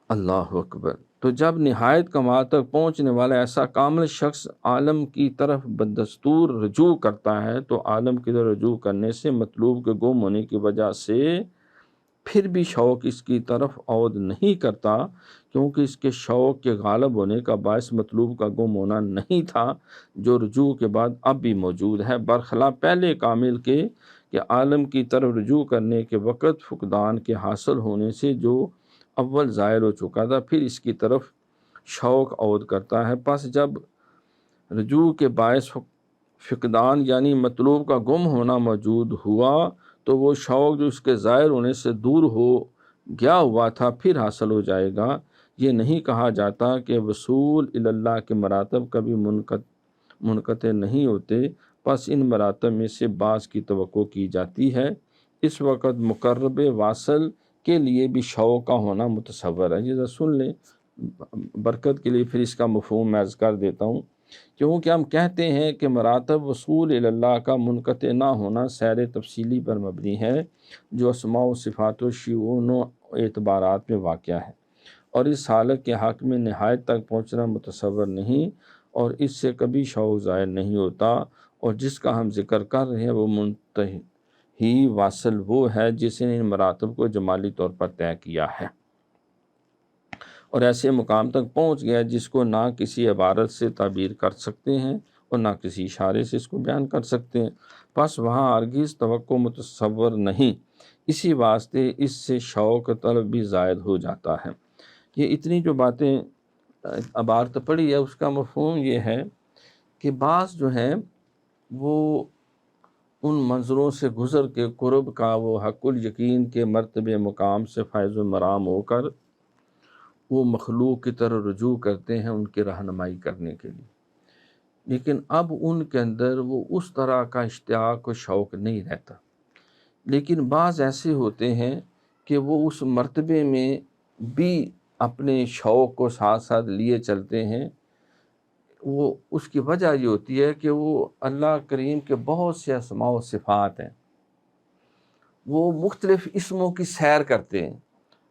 اللہ اکبر۔ تو جب نہایت کمال تک پہنچنے والا ایسا کامل شخص عالم کی طرف بدستور رجوع کرتا ہے، تو عالم کی طرف رجوع کرنے سے مطلوب کے گم ہونے کی وجہ سے پھر بھی شوق اس کی طرف عود نہیں کرتا، کیونکہ اس کے شوق کے غالب ہونے کا باعث مطلوب کا گم ہونا نہیں تھا، جو رجوع کے بعد اب بھی موجود ہے، برخلاف پہلے کامل کے کہ عالم کی طرف رجوع کرنے کے وقت فقدان کے حاصل ہونے سے جو اول ظاہر ہو چکا تھا، پھر اس کی طرف شوق عود کرتا ہے۔ پس جب رجوع کے باعث فقدان یعنی مطلوب کا گم ہونا موجود ہوا، تو وہ شوق جو اس کے ظاہر ہونے سے دور ہو گیا ہوا تھا پھر حاصل ہو جائے گا۔ یہ نہیں کہا جاتا کہ وصول اللہ کے مراتب کبھی منقطع نہیں ہوتے، پس ان مراتب میں سے بعض کی توقع کی جاتی ہے۔ اس وقت مقرب واصل کے لیے بھی شوق کا ہونا متصور ہے۔ یہ سن لیں برکت کے لیے، پھر اس کا مفہوم میں عرض کر دیتا ہوں۔ کیونکہ ہم کہتے ہیں کہ مراتب وصول اللہ کا منقطع نہ ہونا سیر تفصیلی پر مبنی ہے، جو اسماء و صفات و شیون و اعتبارات میں واقع ہے، اور اس حالت کے حق میں نہایت تک پہنچنا متصور نہیں، اور اس سے کبھی شوق ظاہر نہیں ہوتا، اور جس کا ہم ذکر کر رہے ہیں وہ منتہی واصل وہ ہے جس نے ان مراتب کو جمالی طور پر طے کیا ہے، اور ایسے مقام تک پہنچ گیا جس کو نہ کسی عبارت سے تعبیر کر سکتے ہیں اور نہ کسی اشارے سے اس کو بیان کر سکتے ہیں، پس وہاں ہرگز توقع متصور نہیں، اسی واسطے اس سے شوق طلب بھی زائد ہو جاتا ہے۔ یہ اتنی جو باتیں عبارت پڑھی ہے، اس کا مفہوم یہ ہے کہ بعض جو ہیں وہ ان منظروں سے گزر کے قرب کا وہ حق الیقین کے مرتبے مقام سے فیض و مرام ہو کر وہ مخلوق کی طرح رجوع کرتے ہیں ان کی رہنمائی کرنے کے لیے، لیکن اب ان کے اندر وہ اس طرح کا اشتیاق و شوق نہیں رہتا۔ لیکن بعض ایسے ہوتے ہیں کہ وہ اس مرتبے میں بھی اپنے شوق کو ساتھ ساتھ لیے چلتے ہیں۔ وہ اس کی وجہ یہ ہوتی ہے کہ وہ اللہ کریم کے بہت سے اسماء و صفات ہیں، وہ مختلف اسموں کی سیر کرتے ہیں۔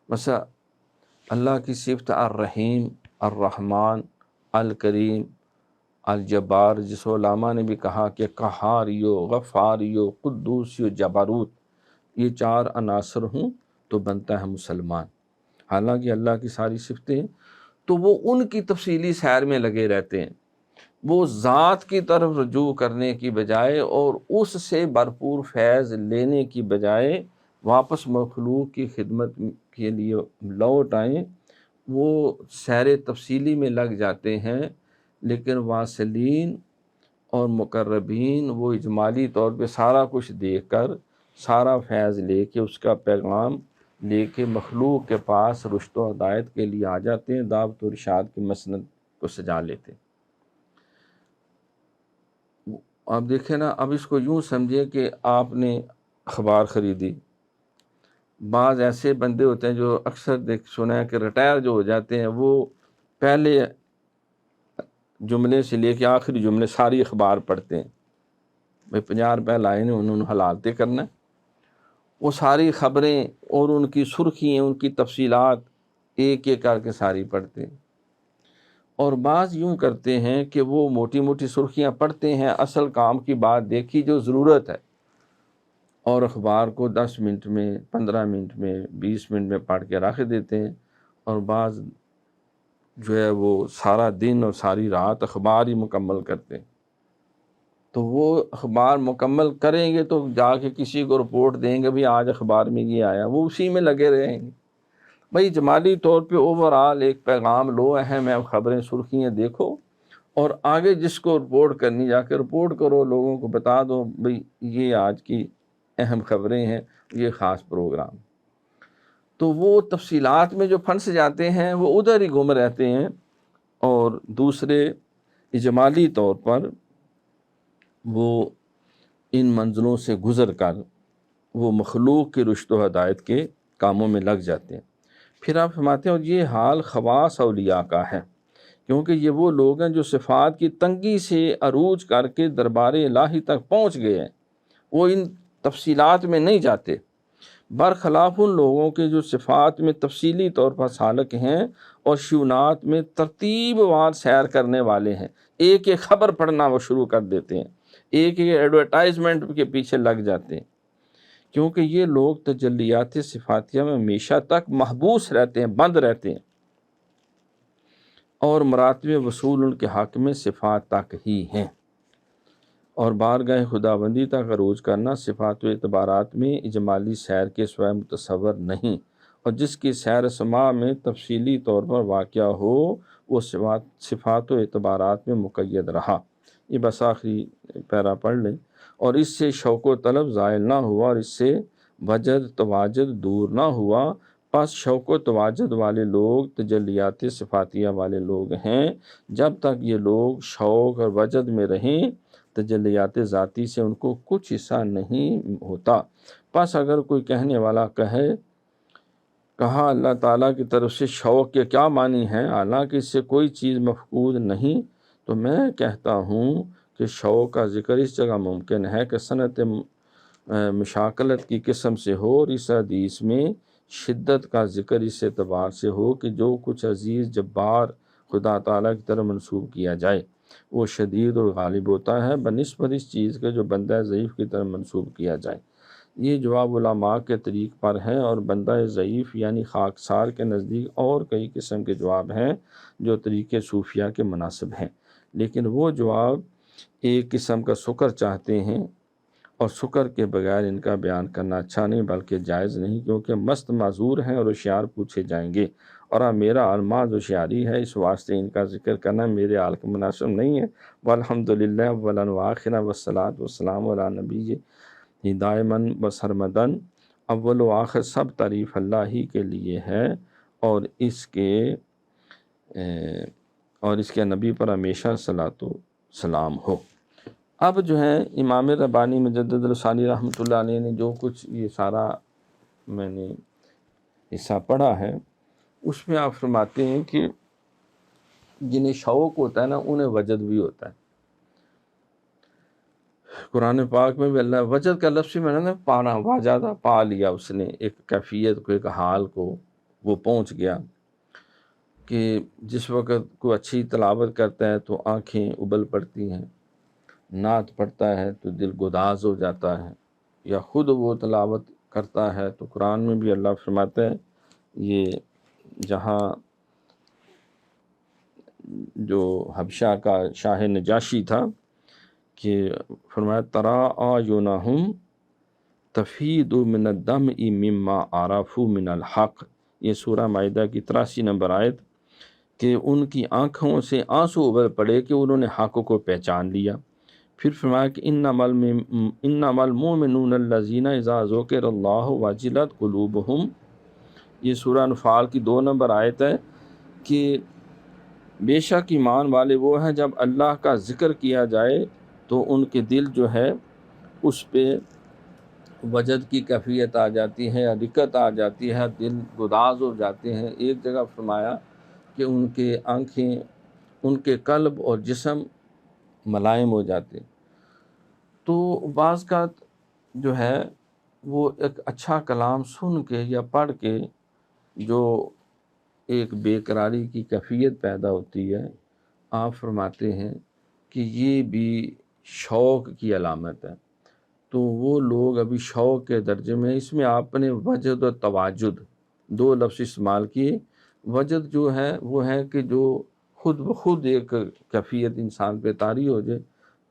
مثلا اللہ کی صفت الرحیم، الرحمن، الکریم، الجبار، جس علماء نے بھی کہا کہ قہاریو، غفاریو، قدوسیو، جبروت، یہ 4 عناصر ہوں تو بنتا ہے مسلمان۔ حالانکہ اللہ کی ساری صفتیں، تو وہ ان کی تفصیلی سیر میں لگے رہتے ہیں، وہ ذات کی طرف رجوع کرنے کی بجائے اور اس سے بھرپور فیض لینے کی بجائے واپس مخلوق کی خدمت کے لیے لوٹ آئیں، وہ سیر تفصیلی میں لگ جاتے ہیں۔ لیکن واصلین اور مقربین وہ اجمالی طور پہ سارا کچھ دیکھ کر، سارا فیض لے کے، اس کا پیغام لے کے مخلوق کے پاس رشد و ہدایت کے لیے آ جاتے ہیں، دعوت و ارشاد کی مسند کو سجا لیتے ہیں۔ اب دیکھیں نا، اب اس کو یوں سمجھے کہ آپ نے اخبار خریدی۔ بعض ایسے بندے ہوتے ہیں جو اکثر سنا ہے کہ ریٹائر جو ہو جاتے ہیں، وہ پہلے جملے سے لے کے آخری جملے ساری اخبار پڑھتے ہیں۔ بھائی 50 روپے لائے نے، انہوں نے حلالتے کرنا ہے، وہ ساری خبریں اور ان کی سرخیاں، ان کی تفصیلات ایک ایک کر کے ساری پڑھتے ہیں۔ اور بعض یوں کرتے ہیں کہ وہ موٹی موٹی سرخیاں پڑھتے ہیں، اصل کام کی بات دیکھی جو ضرورت ہے، اور اخبار کو 10 منٹ میں، 15 منٹ میں، 20 منٹ میں پڑھ کے رکھ دیتے ہیں۔ اور بعض جو ہے وہ سارا دن اور ساری رات اخبار ہی مکمل کرتے ہیں۔ تو وہ اخبار مکمل کریں گے تو جا کے کسی کو رپورٹ دیں گے، بھی آج اخبار میں یہ آیا، وہ اسی میں لگے رہیں گے۔ بھائی جمالی طور پہ اوورآل ایک پیغام لو، اہم خبریں، سرخیاں دیکھو، اور آگے جس کو رپورٹ کرنی جا کے رپورٹ کرو، لوگوں کو بتا دو بھئی یہ آج کی اہم خبریں ہیں، یہ خاص پروگرام۔ تو وہ تفصیلات میں جو پھنس جاتے ہیں وہ ادھر ہی گم رہتے ہیں، اور دوسرے اجمالی طور پر وہ ان منزلوں سے گزر کر وہ مخلوق کی رشد و ہدایت کے کاموں میں لگ جاتے ہیں۔ پھر آپ فرماتے ہیں اور یہ حال خواص اولیاء کا ہے، کیونکہ یہ وہ لوگ ہیں جو صفات کی تنگی سے عروج کر کے دربار الہی تک پہنچ گئے ہیں، وہ ان تفصیلات میں نہیں جاتے، برخلاف ان لوگوں کے جو صفات میں تفصیلی طور پر سالک ہیں اور شیونات میں ترتیب وار سیر کرنے والے ہیں۔ ایک ایک خبر پڑھنا وہ شروع کر دیتے ہیں، ایک ایک ایڈورٹائزمنٹ کے پیچھے لگ جاتے ہیں، کیونکہ یہ لوگ تجلیات صفاتیہ میں ہمیشہ تک محبوس رہتے ہیں، بند رہتے ہیں، اور مراتب وصول ان کے حق میں صفات تک ہی ہیں، اور بارگاہ خداوندی تک عروج کرنا صفات و اعتبارات میں اجمالی سیر کے سوائے متصور نہیں، اور جس کی سیر سماع میں تفصیلی طور پر واقع ہو وہ صفات و اعتبارات میں مقید رہا۔ یہ بس آخری پیرا پڑھ لیں۔ اور اس سے شوق و طلب زائل نہ ہوا، اور اس سے وجد تواجد دور نہ ہوا، پس شوق و تواجد والے لوگ تجلیات صفاتیہ والے لوگ ہیں۔ جب تک یہ لوگ شوق اور وجد میں رہیں تجلیات ذاتی سے ان کو کچھ حصہ نہیں ہوتا۔ پس اگر کوئی کہنے والا کہا اللہ تعالیٰ کی طرف سے شوق کے کیا معنی ہیں، حالانکہ اس سے کوئی چیز مفقود نہیں، تو میں کہتا ہوں کہ شوق کا ذکر اس جگہ ممکن ہے کہ صنعت مشاکلت کی قسم سے ہو، اور اس حدیث میں شدت کا ذکر اس اعتبار سے ہو کہ جو کچھ عزیز جبار خدا تعالیٰ کی طرف منسوب کیا جائے وہ شدید اور غالب ہوتا ہے بنسبت اس چیز کے جو بندہ ضعیف کی طرف منسوب کیا جائے۔ یہ جواب علماء کے طریق پر ہے، اور بندہ ضعیف یعنی خاکسار کے نزدیک اور کئی قسم کے جواب ہیں جو طریقے صوفیہ کے مناسب ہیں، لیکن وہ جواب ایک قسم کا شکر چاہتے ہیں اور شکر کے بغیر ان کا بیان کرنا اچھا نہیں بلکہ جائز نہیں، کیونکہ مست معذور ہیں اور ہوشیار پوچھے جائیں گے، اور میرا الماظ ہوشیاری ہے، اس واسطے ان کا ذکر کرنا میرے حال کو مناسب نہیں ہے۔ والحمد للہ اولا وآخرا والصلاۃ والسلام علی نبی دائمن و سرمدن، اول و آخر سب تعریف اللہ ہی کے لیے ہے، اور اس کے نبی پر ہمیشہ صلاۃ و سلام ہو۔ اب جو ہے امام ربانی مجدد الثانی رحمۃ اللہ علیہ نے جو کچھ یہ سارا میں نے حصہ پڑھا ہے، اس میں آپ فرماتے ہیں کہ جنہیں شوق ہوتا ہے نا انہیں وجد بھی ہوتا ہے۔ قرآن پاک میں بھی اللہ وجد کا لفظ میں نے پانا واجادہ پا لیا، اس نے ایک کیفیت کو، ایک حال کو وہ پہنچ گیا کہ جس وقت کوئی اچھی تلاوت کرتا ہے تو آنکھیں ابل پڑتی ہیں، نعت پڑھتا ہے تو دل گداز ہو جاتا ہے، یا خود وہ تلاوت کرتا ہے تو قرآن میں بھی اللہ فرماتا ہے، یہ جہاں جو حبشہ کا شاہ نجاشی تھا کہ فرمایا ترا اعینہم تفیض من الدمع مما عرفوا من الحق، یہ سورہ مائدہ کی 83 نمبر آیت، کہ ان کی آنکھوں سے آنسو ابل پڑے کہ انہوں نے حق کو پہچان لیا۔ پھر فرمایا کہ انما المؤمنون الذین اذا ذکر اللہ وجلت قلوبہم، یہ سورہ انفال کی 2 نمبر آیت ہے کہ بے شک ایمان والے وہ ہیں جب اللہ کا ذکر کیا جائے تو ان کے دل جو ہے اس پہ وجد کی کیفیت آ جاتی ہے، رکت آ جاتی ہے، دل گداز ہو جاتے ہیں۔ ایک جگہ فرمایا کہ ان کے آنکھیں، ان کے قلب اور جسم ملائم ہو جاتے۔ تو بعض کا جو ہے وہ ایک اچھا کلام سن کے یا پڑھ کے جو ایک بے قراری کی کیفیت پیدا ہوتی ہے، آپ فرماتے ہیں کہ یہ بھی شوق کی علامت ہے۔ تو وہ لوگ ابھی شوق کے درجے میں، اس میں آپ نے وجد و تواجد 2 لفظ استعمال کیے۔ وجد جو ہے وہ ہے کہ جو خود بخود ایک کیفیت انسان پہ طاری ہو جائے،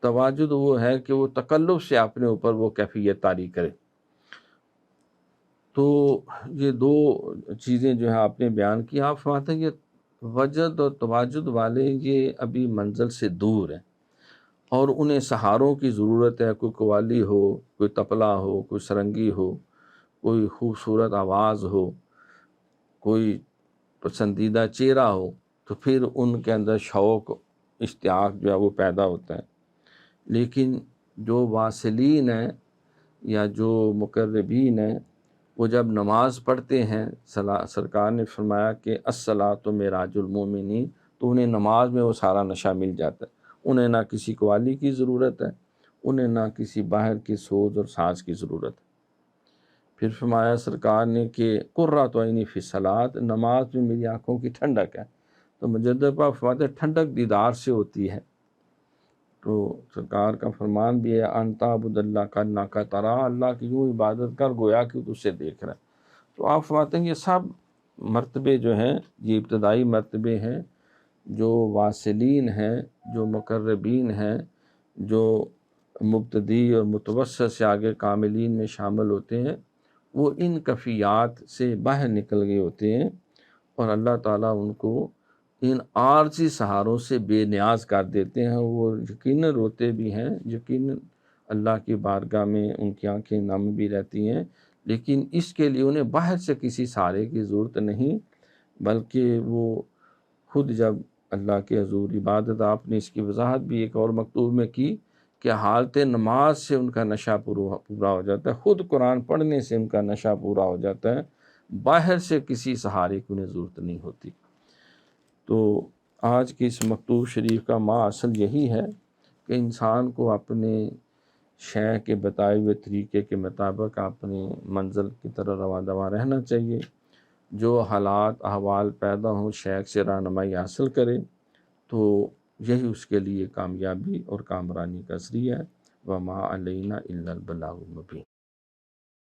تواجد وہ ہے کہ وہ تکلف سے اپنے اوپر وہ کیفیت طاری کرے۔ تو یہ 2 چیزیں جو ہے آپ نے بیان کی، آپ فرماتے ہیں کہ وجد اور تواجد والے یہ ابھی منزل سے دور ہیں، اور انہیں سہاروں کی ضرورت ہے، کوئی قوالی ہو، کوئی تبلہ ہو، کوئی سرنگی ہو، کوئی خوبصورت آواز ہو، کوئی پسندیدہ چہرہ ہو، تو پھر ان کے اندر شوق اشتیاق جو ہے وہ پیدا ہوتا ہے۔ لیکن جو واصلین ہیں یا جو مقربین ہیں، وہ جب نماز پڑھتے ہیں، سرکار نے فرمایا کہ الصلاۃ معراج المومنین، تو انہیں نماز میں وہ سارا نشہ مل جاتا ہے، انہیں نہ کسی قوالی کی ضرورت ہے، انہیں نہ کسی باہر کی سوز اور ساز کی ضرورت ہے۔ پھر فرمایا سرکار نے کہ قرۃ عینی فی الصلاۃ، نماز میں میری آنکھوں کی ٹھنڈک ہے۔ تو مجدد پاک فرماتے ہیں ٹھنڈک دیدار سے ہوتی ہے۔ تو سرکار کا فرمان بھی ہے ان تعبد اللہ کانک تراہ، اللہ کی یوں عبادت کر گویا کہ تو اسے دیکھ رہا ہے۔ تو آپ فرماتے ہیں یہ سب مرتبے جو ہیں یہ ابتدائی مرتبے ہیں، جو واصلین ہیں، جو مقربین ہیں، جو مبتدی اور متوسط سے آگے کاملین میں شامل ہوتے ہیں، وہ ان کفیات سے باہر نکل گئے ہوتے ہیں، اور اللہ تعالیٰ ان کو ان عارضی سہاروں سے بے نیاز کر دیتے ہیں۔ وہ یقیناً روتے بھی ہیں، یقیناً اللہ کی بارگاہ میں ان کی آنکھیں نم بھی رہتی ہیں، لیکن اس کے لیے انہیں باہر سے کسی سہارے کی ضرورت نہیں، بلکہ وہ خود جب اللہ کے حضور عبادت، آپ نے اس کی وضاحت بھی ایک اور مکتوب میں کی کہ حالت نماز سے ان کا نشہ پورا ہو جاتا ہے، خود قرآن پڑھنے سے ان کا نشہ پورا ہو جاتا ہے، باہر سے کسی سہارے کی انہیں ضرورت نہیں ہوتی۔ تو آج کی اس مکتوب شریف کا اصل یہی ہے کہ انسان کو اپنے شیخ کے بتائے ہوئے طریقے کے مطابق اپنی منزل کی طرح رواں دواں رہنا چاہیے، جو حالات احوال پیدا ہوں شیخ سے رہنمائی حاصل کرے، تو یہی اس کے لیے کامیابی اور کامرانی کا ذریعہ ہے۔ وما علینا الا البلاغ المبین۔